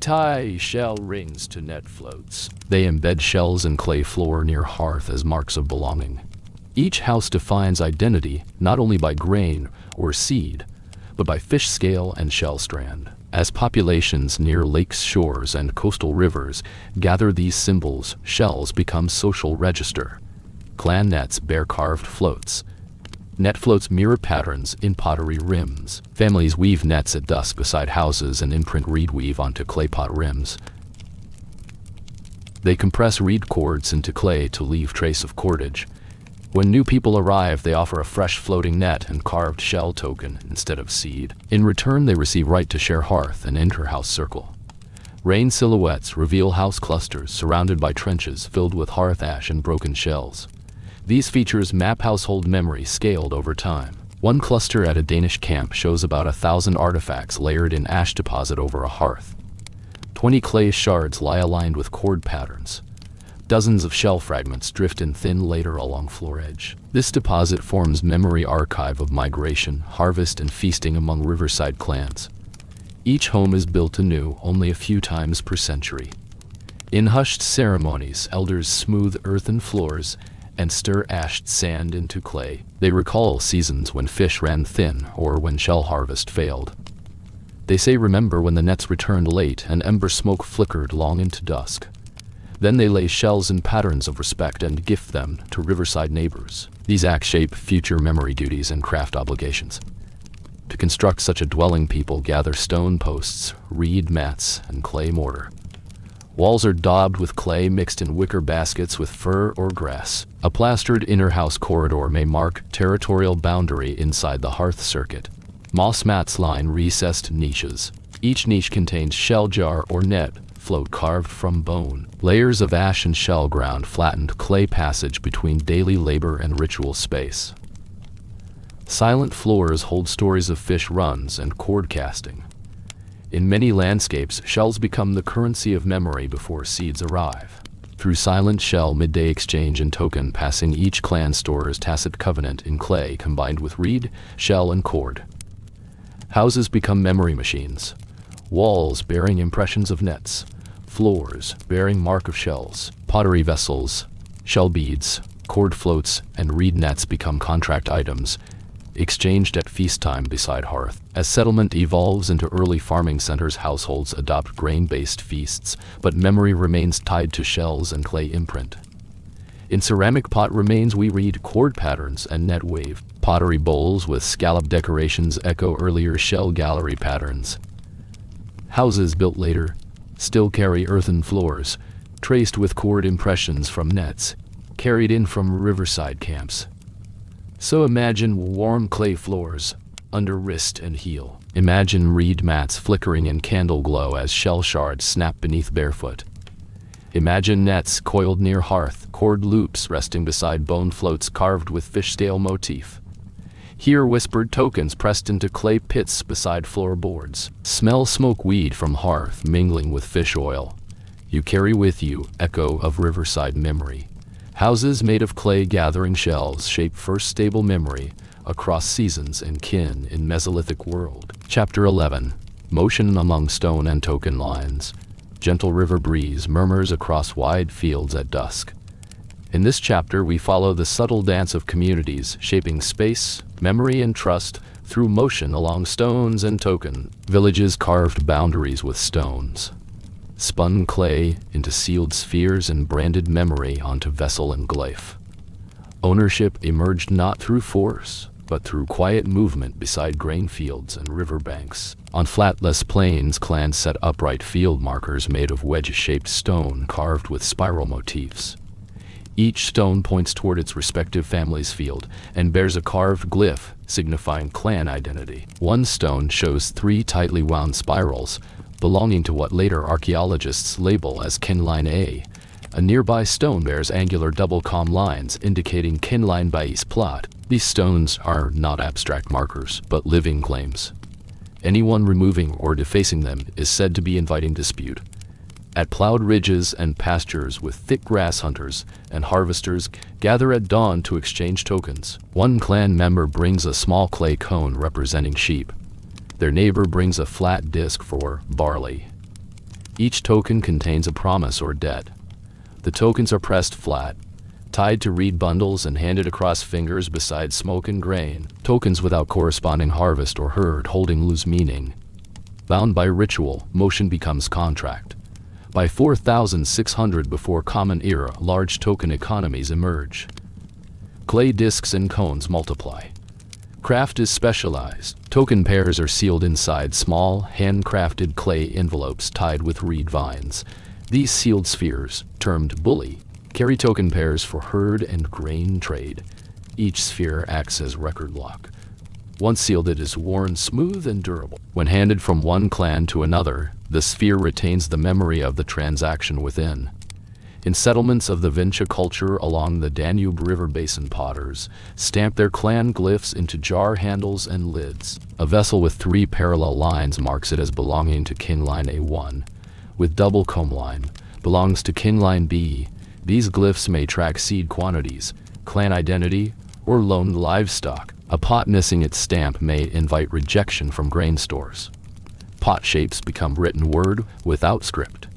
A: embed shells in clay floor near hearth as marks of belonging. Each house defines identity not only by grain or seed, but by fish scale and shell strand. As populations near lakes, shores, and coastal rivers gather these symbols, shells become social register. Clan nets bear carved floats. Net floats mirror patterns in pottery rims. Families weave nets at dusk beside houses and imprint reed weave onto clay pot rims. They compress reed cords into clay to leave trace of cordage. When new people arrive, they offer a fresh floating net and carved shell token instead of seed. In return, they receive right to share hearth and enter house circle. Rain silhouettes reveal house clusters surrounded by trenches filled with hearth ash and broken shells. These features map household memory scaled over time. One cluster at a Danish camp shows about 1,000 artifacts layered in ash deposit over a hearth. 20 clay shards lie aligned with cord patterns. Dozens of shell fragments drift in thin later along floor edge. This deposit forms memory archive of migration, harvest, and feasting among riverside clans. Each home is built anew only a few times per century. In hushed ceremonies, elders smooth earthen floors and stir ashed sand into clay. They recall seasons when fish ran thin or when shell harvest failed. They say remember when the nets returned late and ember smoke flickered long into dusk. Then they lay shells in patterns of respect and gift them to riverside neighbors. These acts shape future memory duties and craft obligations. To construct such a dwelling, people gather stone posts, reed mats, and clay mortar. Walls are daubed with clay mixed in wicker baskets with fur or grass. A plastered inner house corridor may mark territorial boundary inside the hearth circuit. Moss mats line recessed niches. Each niche contains shell jar or net, float carved from bone. Layers of ash and shell ground flattened clay passage between daily labor and ritual space. Silent floors hold stories of fish runs and cord casting. In many landscapes, shells become the currency of memory before seeds arrive. Through silent shell midday exchange and token passing, each clan stores tacit covenant in clay combined with reed, shell, and cord. Houses become memory machines. Walls bearing impressions of nets, floors bearing mark of shells, pottery vessels, shell beads, cord floats, and reed nets become contract items, exchanged at feast time beside hearth. As settlement evolves into early farming centers, households adopt grain-based feasts, but memory remains tied to shells and clay imprint. In ceramic pot remains we read cord patterns and net wave. Pottery bowls with scallop decorations echo earlier shell gallery patterns. Houses built later still carry earthen floors, traced with cord impressions from nets, carried in from riverside camps. So imagine warm clay floors under wrist and heel. Imagine reed mats flickering in candle glow as shell shards snap beneath barefoot. Imagine nets coiled near hearth, cord loops resting beside bone floats carved with fish scale motif. Hear whispered tokens pressed into clay pits beside floorboards. Smell smoke weed from hearth mingling with fish oil. You carry with you echo of riverside memory. Houses made of clay gathering shells shape first stable memory across seasons and kin in Mesolithic world. Chapter 11. Motion among stone and token lines. Gentle river breeze murmurs across wide fields at dusk. In this chapter we follow the subtle dance of communities shaping space, memory, and trust through motion along stones and token. Villages carved boundaries with stones, spun clay into sealed spheres and branded memory onto vessel and glyph. Ownership emerged not through force, but through quiet movement beside grain fields and river banks. On flatless plains, clans set upright field markers made of wedge-shaped stone carved with spiral motifs. Each stone points toward its respective family's field and bears a carved glyph signifying clan identity. One stone shows 3 tightly wound spirals, belonging to what later archaeologists label as kinline A. A nearby stone bears angular double column lines indicating kinline Bais plot. These stones are not abstract markers, but living claims. Anyone removing or defacing them is said to be inviting dispute. At plowed ridges and pastures with thick grass, hunters and harvesters gather at dawn to exchange tokens. One clan member brings a small clay cone representing sheep. Their neighbor brings a flat disc for barley. Each token contains a promise or debt. The tokens are pressed flat, tied to reed bundles and handed across fingers beside smoke and grain. Tokens without corresponding harvest or herd holding lose meaning. Bound by ritual, motion becomes contract. By 4600 before Common Era, large token economies emerge. Clay discs and cones multiply. Craft is specialized. Token pairs are sealed inside small, handcrafted clay envelopes tied with reed vines. These sealed spheres, termed bully, carry token pairs for herd and grain trade. Each sphere acts as record lock. Once sealed, it is worn smooth and durable. When handed from one clan to another, the sphere retains the memory of the transaction within. In settlements of the Vinca culture along the Danube River basin, potters stamp their clan glyphs into jar handles and lids. A vessel with 3 parallel lines marks it as belonging to kinline A1, with double comb line, belongs to kin line B. These glyphs may track seed quantities, clan identity, or loaned livestock. A pot missing its stamp may invite rejection from grain stores. Pot shapes become written word without script.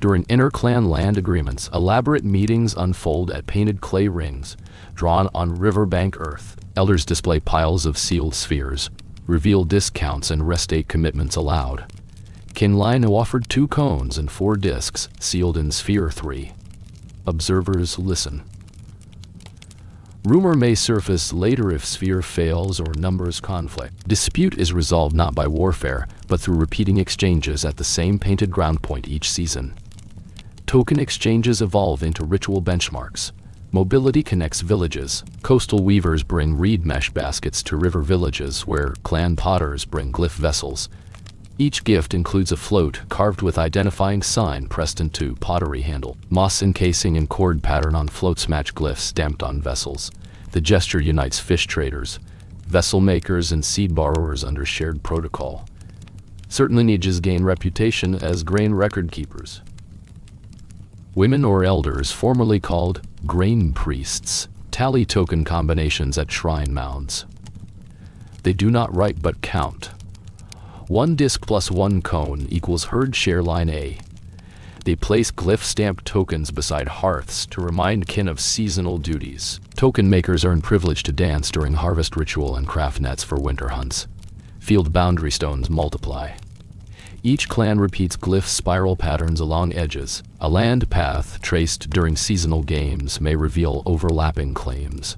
A: During inter-clan land agreements, elaborate meetings unfold at painted clay rings, drawn on riverbank earth. Elders display piles of sealed spheres, reveal discounts and restate commitments allowed. Kinline offered 2 cones and 4 discs, sealed in sphere 3. Observers listen. Rumor may surface later if sphere fails or numbers conflict. Dispute is resolved not by warfare, but through repeating exchanges at the same painted ground point each season. Token exchanges evolve into ritual benchmarks. Mobility connects villages. Coastal weavers bring reed mesh baskets to river villages where clan potters bring glyph vessels. Each gift includes a float carved with identifying sign pressed into pottery handle. Moss encasing and cord pattern on floats match glyphs stamped on vessels. The gesture unites fish traders, vessel makers, and seed borrowers under shared protocol. Certain lineages gain reputation as grain record keepers. Women or elders, formerly called grain priests, tally token combinations at shrine mounds. They do not write but count. 1 disc plus 1 cone equals herd share line A. They place glyph stamped tokens beside hearths to remind kin of seasonal duties. Token makers earn privilege to dance during harvest ritual and craft nets for winter hunts. Field boundary stones multiply. Each clan repeats glyph spiral patterns along edges. A land path traced during seasonal games may reveal overlapping claims.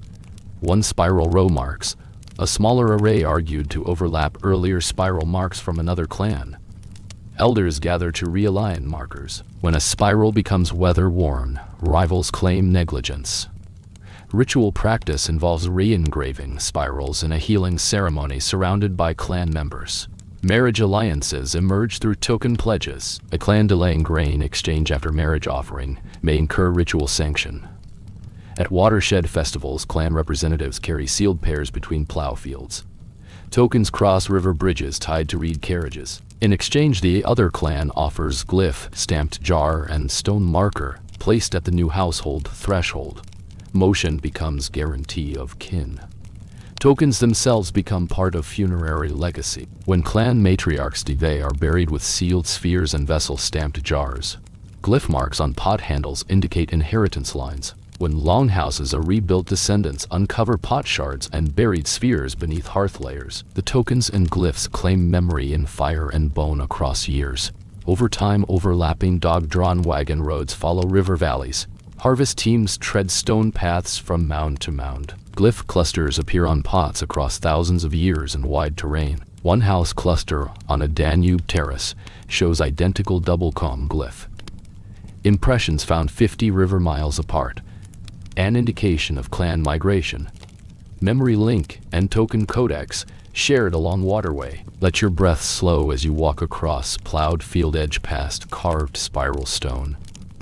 A: 1 spiral row marks a smaller array argued to overlap earlier spiral marks from another clan. Elders gather to realign markers. When a spiral becomes weather-worn, rivals claim negligence. Ritual practice involves re-engraving spirals in a healing ceremony surrounded by clan members. Marriage alliances emerge through token pledges. A clan delaying grain exchange after marriage offering may incur ritual sanction. At watershed festivals, clan representatives carry sealed pairs between plow fields. Tokens cross river bridges tied to reed carriages. In exchange, the other clan offers glyph, stamped jar, and stone marker placed at the new household threshold. Motion becomes guarantee of kin. Tokens themselves become part of funerary legacy. When clan matriarchs die, they are buried with sealed spheres and vessel stamped jars. Glyph marks on pot handles indicate inheritance lines. When longhouses are rebuilt, descendants uncover pot shards and buried spheres beneath hearth layers. The tokens and glyphs claim memory in fire and bone across years. Over time, overlapping dog-drawn wagon roads follow river valleys. Harvest teams tread stone paths from mound to mound. Glyph clusters appear on pots across thousands of years in wide terrain. One house cluster on a Danube terrace shows identical double-comb glyph. Impressions found 50 river miles apart. An indication of clan migration. Memory link and token codex shared along waterway. Let your breath slow as you walk across plowed field edge past carved spiral stone.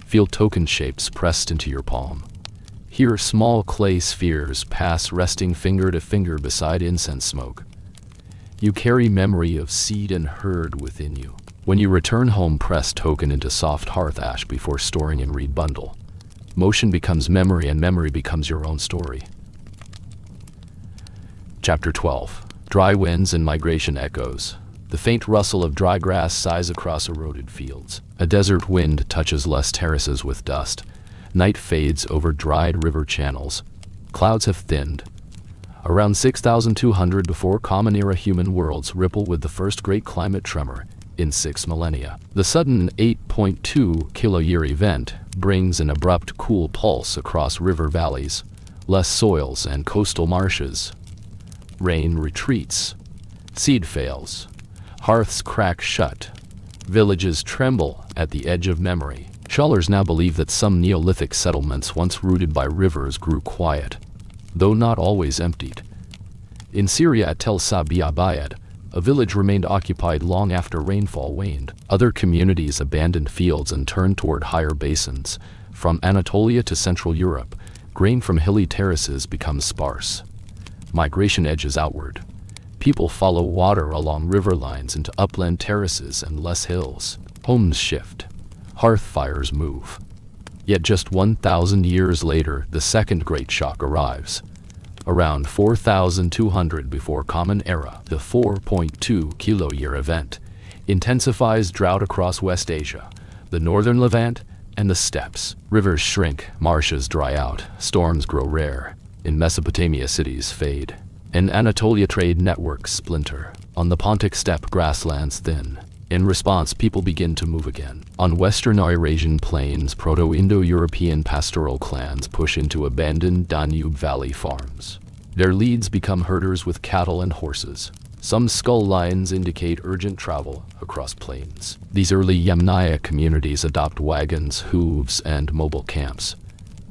A: Feel token shapes pressed into your palm. Hear small clay spheres pass resting finger to finger beside incense smoke. You carry memory of seed and herd within you. When you return home, press token into soft hearth ash before storing in reed bundle. Motion becomes memory, and memory becomes your own story. Chapter 12. Dry winds and migration echoes. The faint rustle of dry grass sighs across eroded fields. A desert wind touches lush terraces with dust. Night fades over dried river channels. Clouds have thinned. Around 6,200 before Common Era, human worlds ripple with the first great climate tremor in 6 millennia. The sudden 8.2 kiloyear event brings an abrupt cool pulse across river valleys, less soils and coastal marshes. Rain retreats. Seed fails. Hearths crack shut. Villages tremble at the edge of memory. Scholars now believe that some Neolithic settlements once rooted by rivers grew quiet, though not always emptied. In Syria at Tel Sabi'abayad, a village remained occupied long after rainfall waned. Other communities abandoned fields and turned toward higher basins. From Anatolia to Central Europe, grain from hilly terraces becomes sparse. Migration edges outward. People follow water along river lines into upland terraces and less hills. Homes shift. hearth fires move. Yet just 1,000 years later, the second great shock arrives. Around 4,200 before Common Era, the 4.2 kilo-year event intensifies drought across West Asia, the northern Levant, and the steppes. Rivers shrink, marshes dry out, storms grow rare. In Mesopotamia, cities fade. In Anatolia, trade networks splinter. On the Pontic steppe, grasslands thin. In response, people begin to move again. On western Eurasian plains, Proto-Indo-European pastoral clans push into abandoned Danube Valley farms. Their leads become herders with cattle and horses. Some skull lines indicate urgent travel across plains. These early Yamnaya communities adopt wagons, hooves, and mobile camps.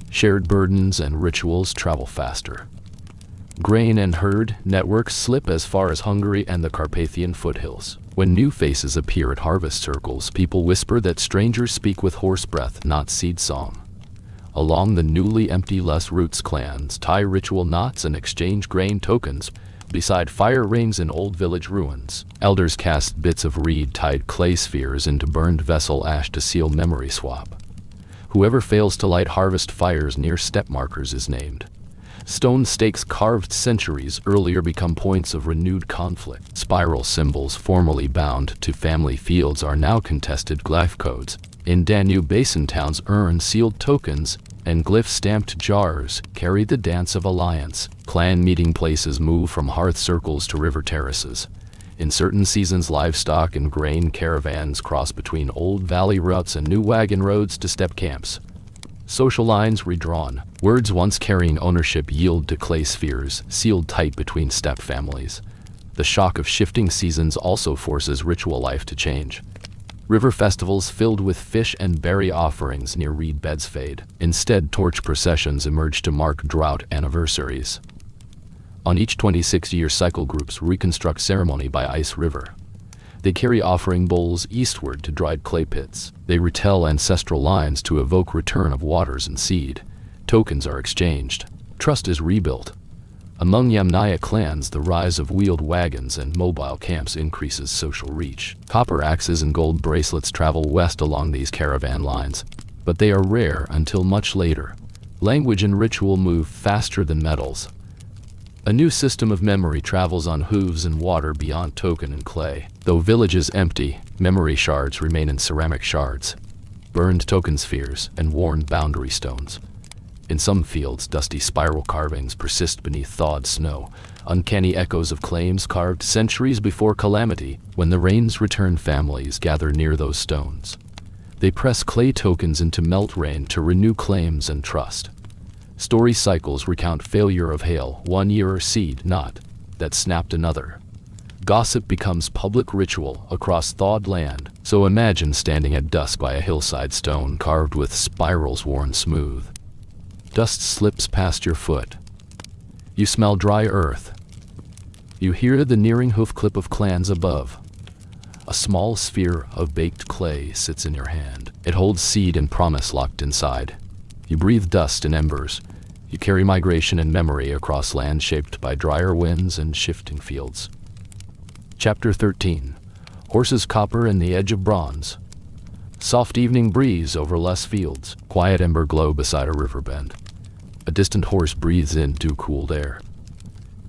A: Shared burdens and rituals travel faster. Grain and herd networks slip as far as Hungary and the Carpathian foothills. When new faces appear at harvest circles, people whisper that strangers speak with horse breath, not seed song. Along the newly empty Les Roots, clans tie ritual knots and exchange grain tokens beside fire rings in old village ruins. Elders cast bits of reed-tied clay spheres into burned vessel ash to seal memory swap. Whoever fails to light harvest fires near step markers is named. Stone stakes carved centuries earlier become points of renewed conflict. Spiral symbols formerly bound to family fields are now contested glyph codes. In Danube basin towns, urn-sealed tokens and glyph-stamped jars carry the dance of alliance. Clan meeting places move from hearth circles to river terraces. In certain seasons, livestock and grain caravans cross between old valley routes and new wagon roads to steppe camps. Social lines redrawn. Words once carrying ownership yield to clay spheres, sealed tight between steppe families. The shock of shifting seasons also forces ritual life to change. River festivals filled with fish and berry offerings near reed beds fade. Instead, torch processions emerge to mark drought anniversaries. On each 26-year cycle, groups reconstruct ceremony by ice river. They carry offering bowls eastward to dried clay pits. They retell ancestral lines to evoke return of waters and seed. Tokens are exchanged. Trust is rebuilt. Among Yamnaya clans, the rise of wheeled wagons and mobile camps increases social reach. Copper axes and gold bracelets travel west along these caravan lines, but they are rare until much later. Language and ritual move faster than metals. A new system of memory travels on hooves and water beyond token and clay. Though villages empty, memory shards remain in ceramic shards, burned token spheres, and worn boundary stones. In some fields, dusty spiral carvings persist beneath thawed snow, uncanny echoes of claims carved centuries before calamity. When the rains return, families gather near those stones. They press clay tokens into melt rain to renew claims and trust. Story cycles recount failure of hail, 1 year, or seed not that snapped another. Gossip becomes public ritual across thawed land. So imagine standing at dusk by a hillside, stone carved with spirals worn smooth. Dust slips past your foot. You smell dry earth. You hear the nearing hoof clip of clans above. A small sphere of baked clay sits in your hand. It holds seed and promise locked inside. You breathe dust and embers. You carry migration and memory across land shaped by drier winds and shifting fields. Chapter 13. Horses, copper, and the edge of bronze. Soft evening breeze over less fields. Quiet ember glow beside a river bend. A distant horse breathes in dew-cooled air.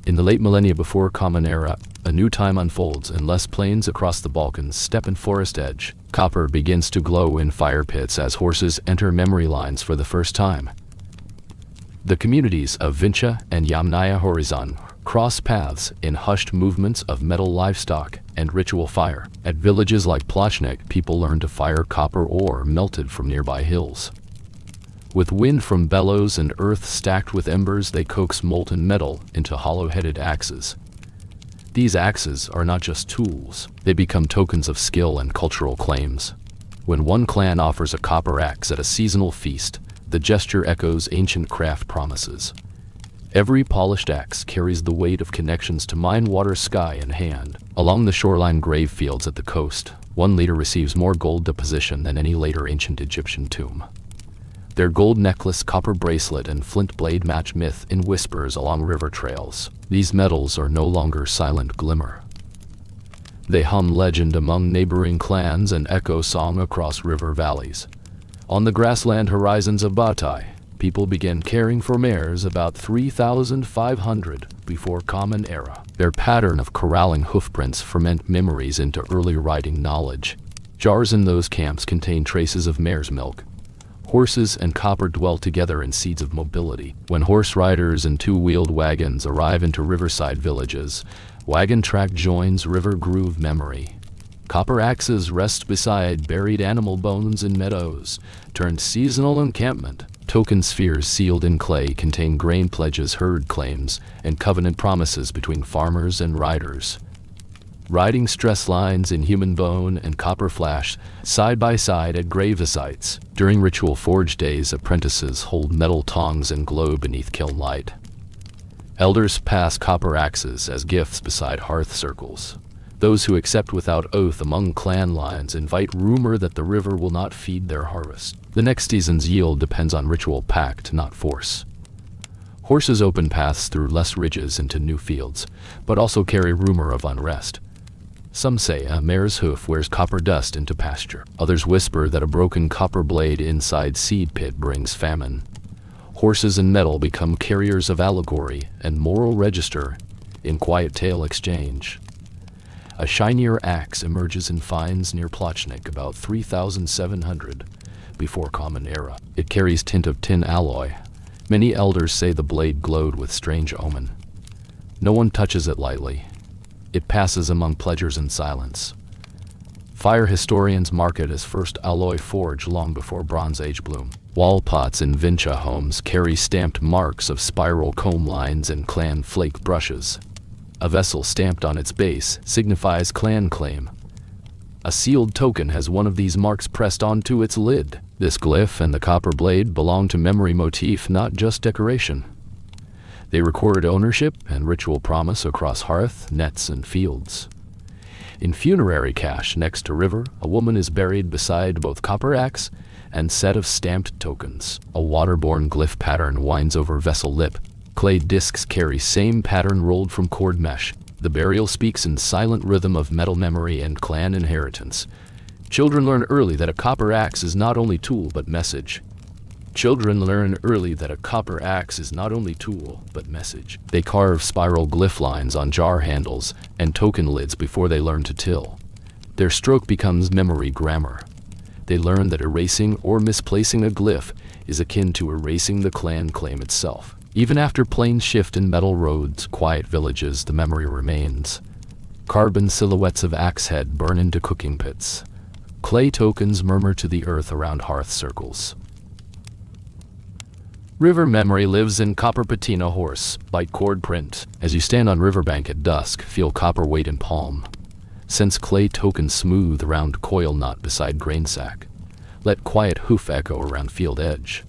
A: In the late millennia before Common Era, a new time unfolds in less plains across the Balkans, steppe and forest edge. Copper begins to glow in fire pits as horses enter memory lines for the first time. The communities of Vincha and Yamnaya Horizon cross paths in hushed movements of metal livestock and ritual fire. At villages like Plochnik, people learn to fire copper ore melted from nearby hills. With wind from bellows and earth stacked with embers, they coax molten metal into hollow-headed axes. These axes are not just tools, they become tokens of skill and cultural claims. When one clan offers a copper axe at a seasonal feast, the gesture echoes ancient craft promises. Every polished axe carries the weight of connections to mine, water, sky, and hand. Along the shoreline grave fields at the coast, one leader receives more gold deposition than any later ancient Egyptian tomb. Their gold necklace, copper bracelet, and flint blade match myth in whispers along river trails. These metals are no longer silent glimmer. They hum legend among neighboring clans and echo song across river valleys. On the grassland horizons of Batai, people began caring for mares about 3,500 before Common Era. Their pattern of corralling hoofprints ferment memories into early riding knowledge. Jars in those camps contain traces of mare's milk. Horses and copper dwell together in seeds of mobility. When horse riders and two-wheeled wagons arrive into riverside villages, wagon track joins river groove memory. Copper axes rest beside buried animal bones in meadows, turned seasonal encampment. Token spheres sealed in clay contain grain pledges, herd claims, and covenant promises between farmers and riders. Riding stress lines in human bone and copper flash side by side at grave sites. During ritual forge days, apprentices hold metal tongs and glow beneath kiln light. Elders pass copper axes as gifts beside hearth circles. Those who accept without oath among clan lines invite rumor that the river will not feed their harvest. The next season's yield depends on ritual pact, not force. Horses open paths through less ridges into new fields, but also carry rumor of unrest. Some say a mare's hoof wears copper dust into pasture. Others whisper that a broken copper blade inside seed pit brings famine. Horses and metal become carriers of allegory and moral register in quiet tale exchange. A shinier axe emerges in finds near Plochnik about 3,700 before Common Era. It carries tint of tin alloy. Many elders say the blade glowed with strange omen. No one touches it lightly. It passes among pledgers in silence. Fire historians mark it as first alloy forge long before Bronze Age bloom. Wall pots in Vincha homes carry stamped marks of spiral comb lines and clan flake brushes. A vessel stamped on its base signifies clan claim. A sealed token has one of these marks pressed onto its lid. This glyph and the copper blade belong to memory motif, not just decoration. They record ownership and ritual promise across hearth, nets, and fields. In funerary cache next to river, a woman is buried beside both copper axe and set of stamped tokens. A waterborne glyph pattern winds over vessel lip. Clay discs carry same pattern rolled from cord mesh. The burial speaks in silent rhythm of metal memory and clan inheritance. Children learn early that a copper axe is not only tool but message. They carve spiral glyph lines on jar handles and token lids before they learn to till. Their stroke becomes memory grammar. They learn that erasing or misplacing a glyph is akin to erasing the clan claim itself. Even after planes shift in metal roads, quiet villages, the memory remains. Carbon silhouettes of axe head burn into cooking pits. Clay tokens murmur to the earth around hearth circles. River memory lives in copper patina horse, bite cord print. As you stand on riverbank at dusk, feel copper weight in palm. Sense clay token smooth around coil knot beside grain sack. Let quiet hoof echo around field edge.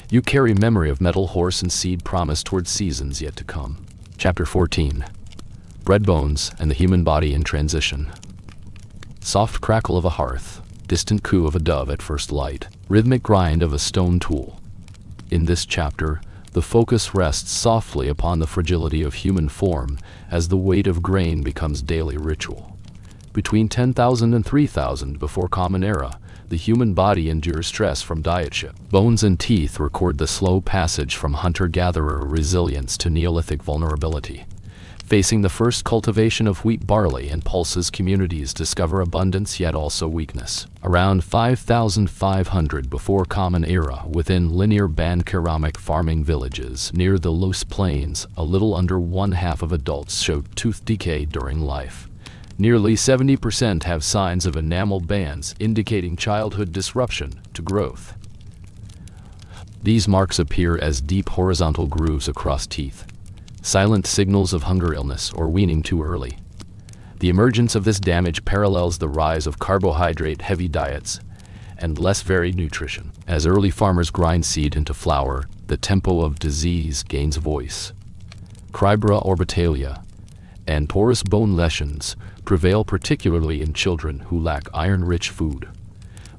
A: You carry memory of metal horse and seed promise toward seasons yet to come. Chapter 14. Bread bones and the human body in transition. Soft crackle of a hearth, distant coo of a dove at first light, rhythmic grind of a stone tool. In this chapter, the focus rests softly upon the fragility of human form as the weight of grain becomes daily ritual. Between 10,000 and 3,000 before Common Era, the human body endures stress from dietship. Bones and teeth record the slow passage from hunter-gatherer resilience to Neolithic vulnerability. Facing the first cultivation of wheat barley and pulses, communities discover abundance yet also weakness. Around 5,500 before Common Era, within linear band ceramic farming villages near the Los Plains, a little under one-half of adults show tooth decay during life. Nearly 70% have signs of enamel bands indicating childhood disruption to growth. These marks appear as deep horizontal grooves across teeth. Silent signals of hunger, illness, or weaning too early. The emergence of this damage parallels the rise of carbohydrate-heavy diets and less varied nutrition. As early farmers grind seed into flour, the tempo of disease gains voice. Cribra orbitalia and porous bone lesions prevail particularly in children who lack iron-rich food.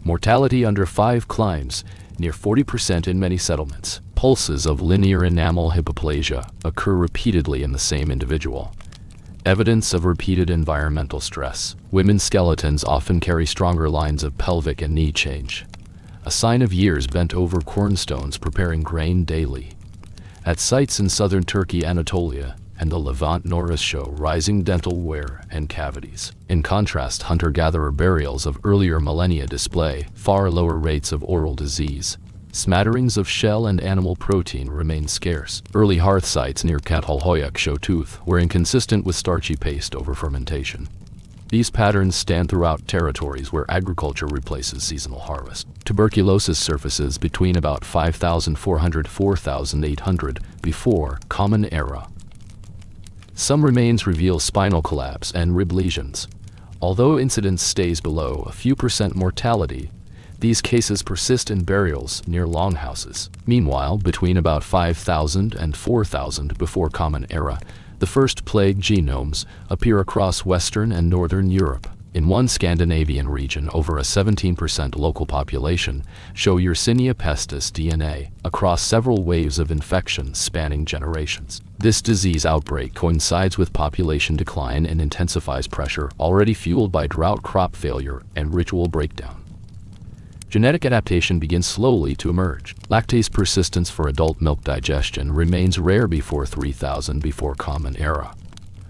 A: Mortality under 5 climbs, near 40% in many settlements. Pulses of linear enamel hypoplasia occur repeatedly in the same individual. Evidence of repeated environmental stress. Women's skeletons often carry stronger lines of pelvic and knee change. a sign of years bent over cornstones preparing grain daily. At sites in southern Turkey, Anatolia, and the Levant Norris show rising dental wear and cavities. In contrast, hunter-gatherer burials of earlier millennia display far lower rates of oral disease. Smatterings of shell and animal protein remain scarce. Early hearth sites near Catalhoyuk show tooth were inconsistent with starchy paste over fermentation. These patterns stand throughout territories where agriculture replaces seasonal harvest. Tuberculosis surfaces between about 5,400–4,800 before Common Era. Some remains reveal spinal collapse and rib lesions. Although incidence stays below a few % mortality, these cases persist in burials near longhouses. Meanwhile, between about 5,000 and 4,000 before Common Era, the first plague genomes appear across Western and Northern Europe. In one Scandinavian region, over a 17% local population show Yersinia pestis DNA across several waves of infection spanning generations. This disease outbreak coincides with population decline and intensifies pressure already fueled by drought, crop failure, and ritual breakdown. Genetic adaptation begins slowly to emerge. Lactase persistence for adult milk digestion remains rare before 3000 before Common Era.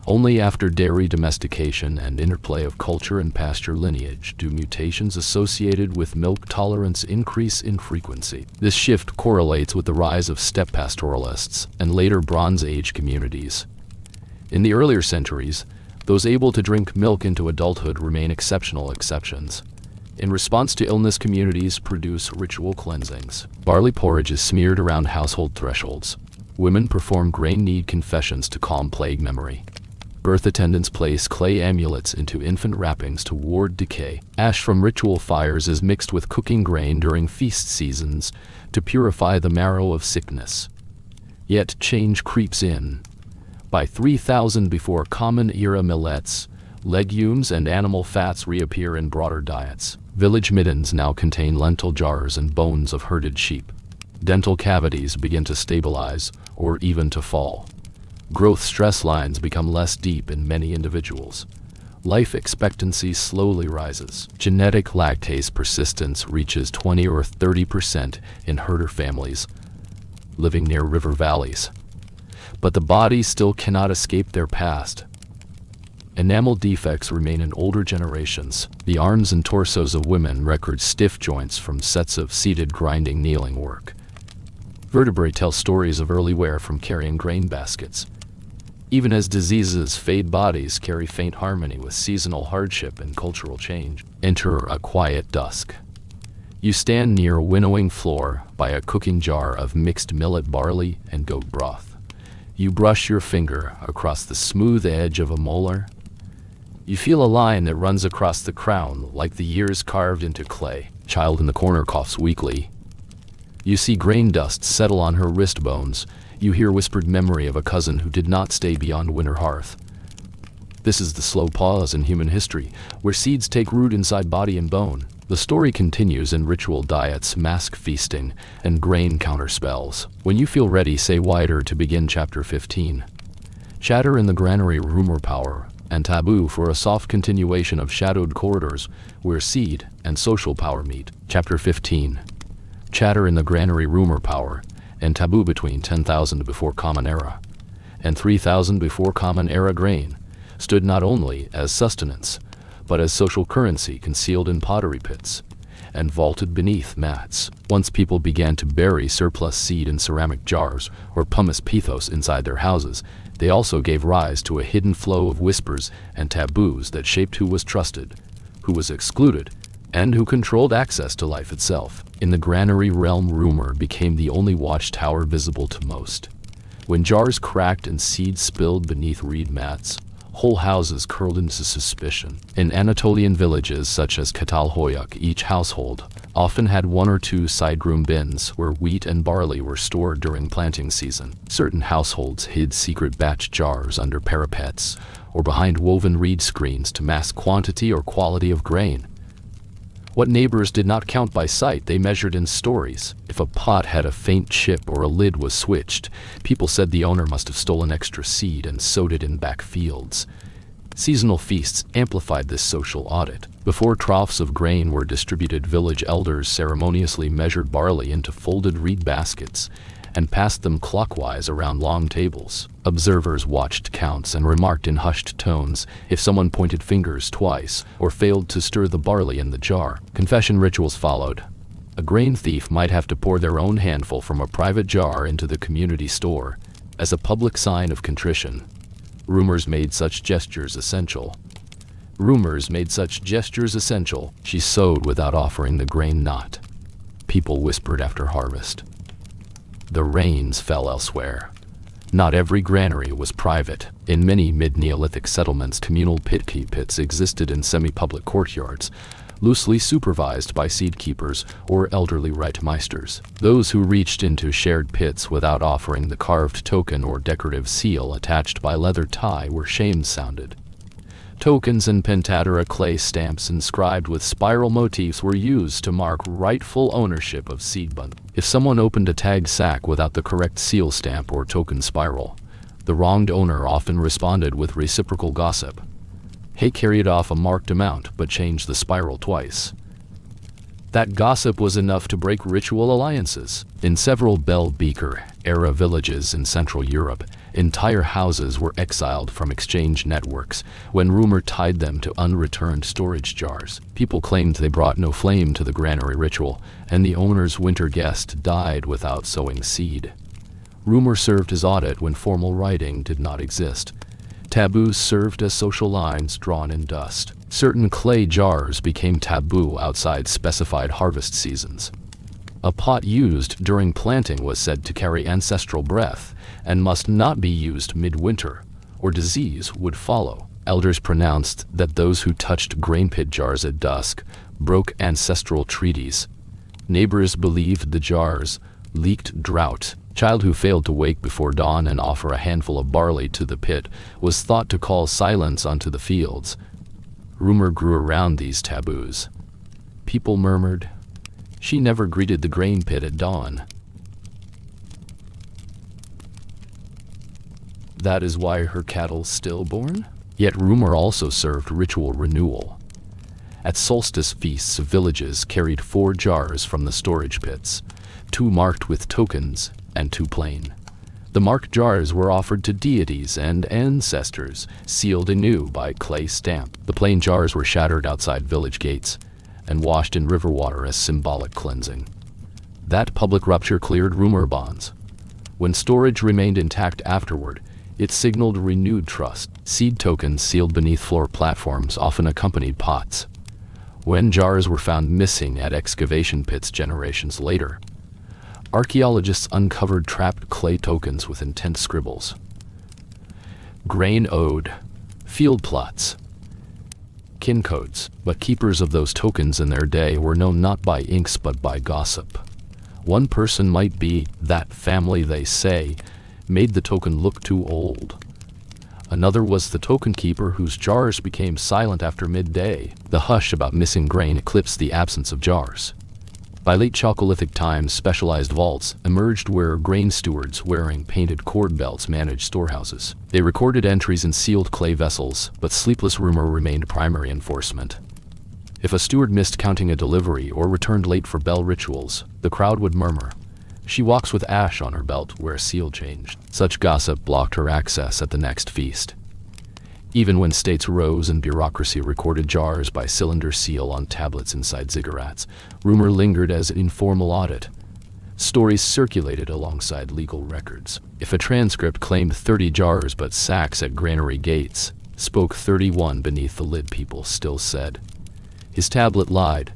A: Only after dairy domestication and interplay of culture and pasture lineage do mutations associated with milk tolerance increase in frequency. This shift correlates with the rise of steppe pastoralists and later Bronze Age communities. In the earlier centuries, those able to drink milk into adulthood remain exceptional exceptions. In response to illness, communities produce ritual cleansings. Barley porridge is smeared around household thresholds. Women perform grain need confessions to calm plague memory. Birth attendants place clay amulets into infant wrappings to ward decay. Ash from ritual fires is mixed with cooking grain during feast seasons to purify the marrow of sickness. Yet change creeps in. By 3000 before Common Era, millets, legumes, and animal fats reappear in broader diets. Village middens now contain lentil jars and bones of herded sheep. Dental cavities begin to stabilize, or even to fall. Growth stress lines become less deep in many individuals. Life expectancy slowly rises. Genetic lactase persistence reaches 20 or 30% in herder families living near river valleys. But the body still cannot escape their past. Enamel defects remain in older generations. The arms and torsos of women record stiff joints from sets of seated grinding kneeling work. Vertebrae tell stories of early wear from carrying grain baskets. Even as diseases fade, bodies carry faint harmony with seasonal hardship and cultural change. Enter a quiet dusk. You stand near a winnowing floor by a cooking jar of mixed millet, barley, and goat broth. You brush your finger across the smooth edge of a molar. You feel a line that runs across the crown like the years carved into clay. Child in the corner coughs weakly. You see grain dust settle on her wrist bones. You hear whispered memory of a cousin who did not stay beyond winter hearth. This is the slow pause in human history, where seeds take root inside body and bone. The story continues in ritual diets, mask feasting, and grain counterspells. When you feel ready, say wider to begin Chapter 15. Chatter in the granary, rumor power, and taboo for a soft continuation of shadowed corridors where seed and social power meet. Chapter 15. Chatter in the granary, rumor power, and taboo between 10,000 before Common Era and 3,000 before Common Era. Grain stood not only as sustenance, but as social currency, concealed in pottery pits and vaulted beneath mats. Once people began to bury surplus seed in ceramic jars or pumice pithos inside their houses, they also gave rise to a hidden flow of whispers and taboos that shaped who was trusted, who was excluded, and who controlled access to life itself. In the granary realm, rumor became the only watchtower visible to most. When jars cracked and seeds spilled beneath reed mats, whole houses curled into suspicion. In Anatolian villages such as Catalhoyuk, each household often had one or two side-room bins where wheat and barley were stored during planting season. Certain households hid secret batch jars under parapets or behind woven reed screens to mask quantity or quality of grain. What neighbors did not count by sight, they measured in stories. If a pot had a faint chip or a lid was switched, people said the owner must have stolen extra seed and sowed it in back fields. Seasonal feasts amplified this social audit. Before troughs of grain were distributed, village elders ceremoniously measured barley into folded reed baskets and passed them clockwise around long tables. Observers watched counts and remarked in hushed tones if someone pointed fingers twice or failed to stir the barley in the jar. Confession rituals followed. A grain thief might have to pour their own handful from a private jar into the community store as a public sign of contrition. Rumors made such gestures essential. She sowed without offering the grain not. People whispered after harvest. The rains fell elsewhere. Not every granary was private. In many mid-Neolithic settlements, communal pits existed in semi-public courtyards, loosely supervised by seed keepers or elderly reitmeisters. Those who reached into shared pits without offering the carved token or decorative seal attached by leather tie were shame-sounded. Tokens and pentatera clay stamps inscribed with spiral motifs were used to mark rightful ownership of seed bundle. If someone opened a tagged sack without the correct seal stamp or token spiral, the wronged owner often responded with reciprocal gossip. He carried off a marked amount but changed the spiral twice. That gossip was enough to break ritual alliances. In several Bell Beaker-era villages in Central Europe, entire houses were exiled from exchange networks when rumor tied them to unreturned storage jars. People claimed they brought no flame to the granary ritual, and the owner's winter guest died without sowing seed. Rumor served as audit when formal writing did not exist. Taboos served as social lines drawn in dust. Certain clay jars became taboo outside specified harvest seasons. A pot used during planting was said to carry ancestral breath and must not be used midwinter, or disease would follow. Elders pronounced that those who touched grain pit jars at dusk broke ancestral treaties. Neighbors believed the jars leaked drought. Child who failed to wake before dawn and offer a handful of barley to the pit was thought to call silence onto the fields. Rumor grew around these taboos. People murmured, "She never greeted the grain pit at dawn." That is why her cattle stillborn? Yet rumor also served ritual renewal. At solstice feasts, villages carried 4 jars from the storage pits, 2 marked with tokens and 2 plain. The marked jars were offered to deities and ancestors, sealed anew by clay stamp. The plain jars were shattered outside village gates and washed in river water as symbolic cleansing. That public rupture cleared rumor bonds. When storage remained intact afterward, it signaled renewed trust. Seed tokens sealed beneath floor platforms often accompanied pots. When jars were found missing at excavation pits generations later, archaeologists uncovered trapped clay tokens with intent scribbles. Grain ode, field plots, kin codes, but keepers of those tokens in their day were known not by inks but by gossip. One person might be that family, they say, made the token look too old. Another was the token keeper whose jars became silent after midday. The hush about missing grain eclipsed the absence of jars. By late Chalcolithic times, specialized vaults emerged where grain stewards wearing painted cord belts managed storehouses. They recorded entries in sealed clay vessels, but sleepless rumor remained primary enforcement. If a steward missed counting a delivery or returned late for bell rituals, the crowd would murmur, "She walks with ash on her belt where a seal changed." Such gossip blocked her access at the next feast. Even when states rose and bureaucracy recorded jars by cylinder seal on tablets inside ziggurats, rumor lingered as an informal audit. Stories circulated alongside legal records. If a transcript claimed 30 jars but sacks at granary gates, spoke 31 beneath the lid, people still said. His tablet lied.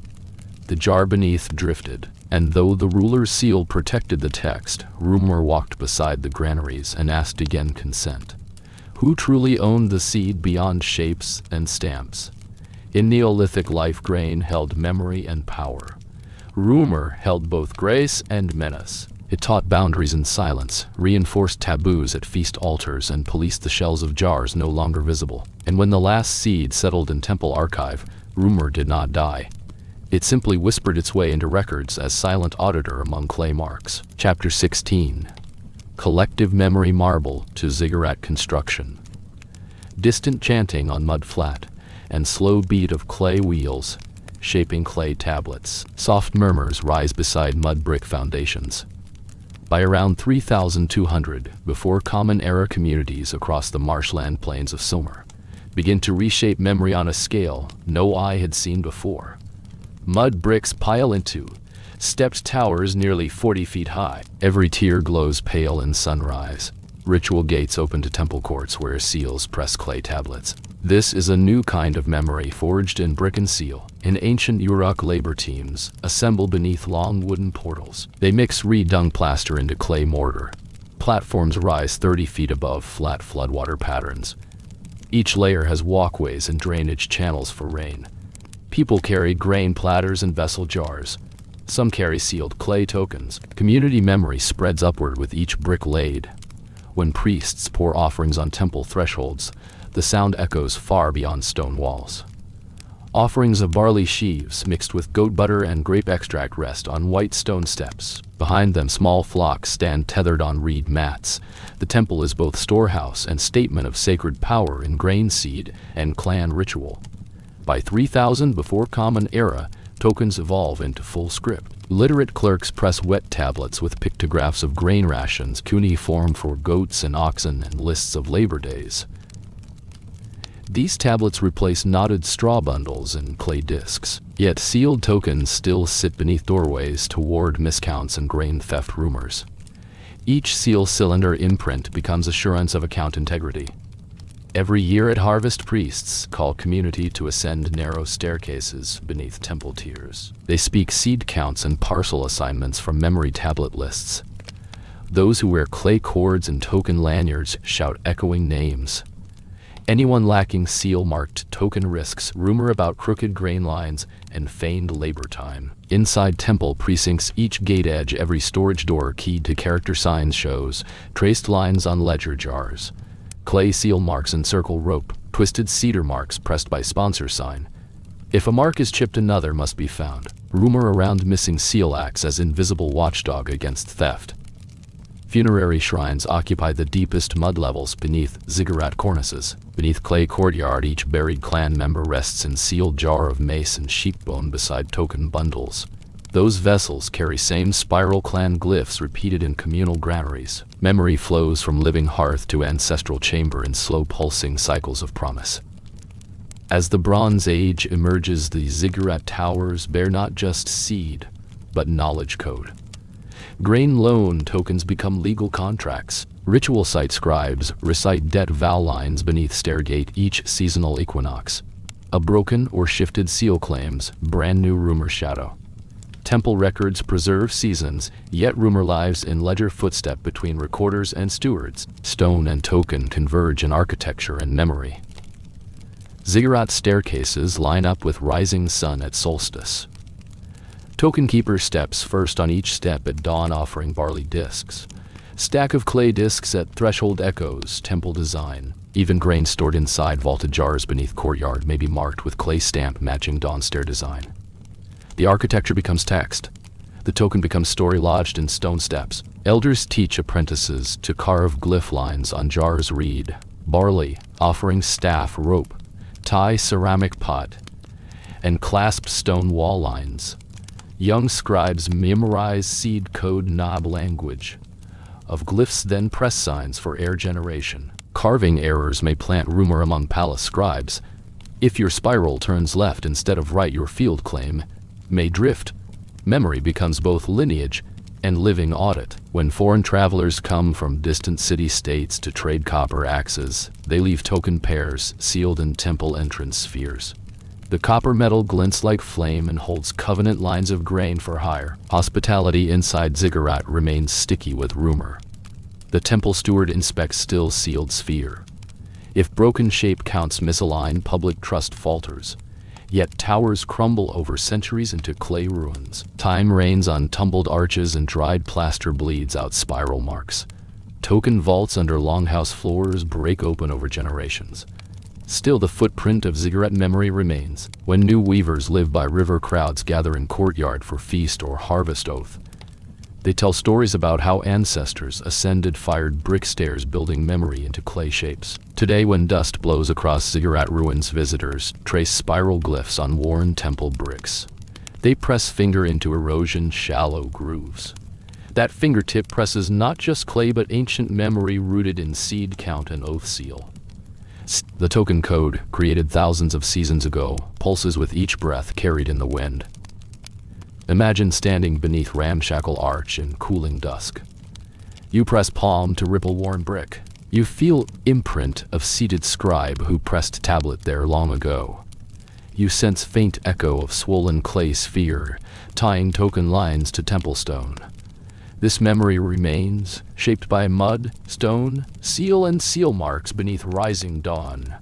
A: The jar beneath drifted, and though the ruler's seal protected the text, rumor walked beside the granaries and asked again consent. Who truly owned the seed beyond shapes and stamps? In Neolithic life, grain held memory and power. Rumor held both grace and menace. It taught boundaries in silence, reinforced taboos at feast altars, and policed the shells of jars no longer visible. And when the last seed settled in temple archive, rumor did not die. It simply whispered its way into records as silent auditor among clay marks. Chapter 16. Collective Memory Marble to Ziggurat Construction. distant chanting on mud flat, and slow beat of clay wheels, shaping clay tablets. Soft murmurs rise beside mud brick foundations. By around 3200 before Common Era, communities across the marshland plains of Sumer begin to reshape memory on a scale no eye had seen before. Mud bricks pile into stepped towers nearly 40 feet high. Every tier glows pale in sunrise. Ritual gates open to temple courts where seals press clay tablets. This is a new kind of memory forged in brick and seal. In ancient Uruk, labor teams assemble beneath long wooden portals. They mix re-dung plaster into clay mortar. Platforms rise 30 feet above flat floodwater patterns. Each layer has walkways and drainage channels for rain. People carry grain platters and vessel jars. Some carry sealed clay tokens. Community memory spreads upward with each brick laid. When priests pour offerings on temple thresholds, the sound echoes far beyond stone walls. Offerings of barley sheaves mixed with goat butter and grape extract rest on white stone steps. Behind them, small flocks stand tethered on reed mats. The temple is both storehouse and statement of sacred power in grain seed and clan ritual. By 3000 before Common Era, tokens evolve into full script. Literate clerks press wet tablets with pictographs of grain rations, cuneiform for goats and oxen, and lists of labor days. These tablets replace knotted straw bundles and clay discs. Yet sealed tokens still sit beneath doorways to ward miscounts and grain theft rumors. Each seal cylinder imprint becomes assurance of account integrity. Every year at harvest, priests call community to ascend narrow staircases beneath temple tiers. They speak seed counts and parcel assignments from memory tablet lists. Those who wear clay cords and token lanyards shout echoing names. Anyone lacking seal-marked token risks rumor about crooked grain lines and feigned labor time. Inside temple precincts, each gate edge, every storage door keyed to character signs shows traced lines on ledger jars. Clay seal marks encircle rope, twisted cedar marks pressed by sponsor sign. If a mark is chipped, another must be found. Rumor around missing seal acts as invisible watchdog against theft. Funerary shrines occupy the deepest mud levels beneath ziggurat cornices. Beneath clay courtyard, each buried clan member rests in sealed jar of mace and sheep bone beside token bundles. Those vessels carry same spiral clan glyphs repeated in communal granaries. Memory flows from living hearth to ancestral chamber in slow pulsing cycles of promise. As the Bronze Age emerges, the ziggurat towers bear not just seed, but knowledge code. Grain loan tokens become legal contracts. Ritual site scribes recite debt vow lines beneath stairgate each seasonal equinox. A broken or shifted seal claims brand new rumor shadow. Temple records preserve seasons, yet rumor lives in ledger footstep between recorders and stewards. Stone and token converge in architecture and memory. Ziggurat staircases line up with rising sun at solstice. Token keeper steps first on each step at dawn, offering barley discs. Stack of clay discs at threshold echoes temple design. Even grain stored inside vaulted jars beneath courtyard may be marked with clay stamp matching dawn stair design. The architecture becomes text. The token becomes story lodged in stone steps. Elders teach apprentices to carve glyph lines on jars. Reed, barley, offering staff, rope, tie ceramic pot, and clasp stone wall lines. Young scribes memorize seed code knob language of glyphs, then press signs for heir generation. Carving errors may plant rumor among palace scribes. If your spiral turns left instead of right, your field claim may drift. Memory becomes both lineage and living audit. When foreign travelers come from distant city-states to trade copper axes, they leave token pairs sealed in temple entrance spheres. The copper metal glints like flame and holds covenant lines of grain for hire. Hospitality inside ziggurat remains sticky with rumor. The temple steward inspects still sealed sphere. If broken shape counts misalign, public trust falters. Yet towers crumble over centuries into clay ruins. Time rains on tumbled arches and dried plaster bleeds out spiral marks. Token vaults under longhouse floors break open over generations. Still, the footprint of ziggurat memory remains. When new weavers live by river, crowds gather in courtyard for feast or harvest oath. They tell stories about how ancestors ascended fired brick stairs, building memory into clay shapes. Today, when dust blows across ziggurat ruins, visitors trace spiral glyphs on worn temple bricks. They press finger into erosion shallow grooves. That fingertip presses not just clay but ancient memory rooted in seed count and oath seal. The token code, created thousands of seasons ago, pulses with each breath carried in the wind. Imagine standing beneath ramshackle arch in cooling dusk. You press palm to ripple worn brick. You feel imprint of seated scribe who pressed tablet there long ago. You sense faint echo of swollen clay sphere, tying token lines to temple stone. This memory remains, shaped by mud, stone, seal and seal marks beneath rising dawn.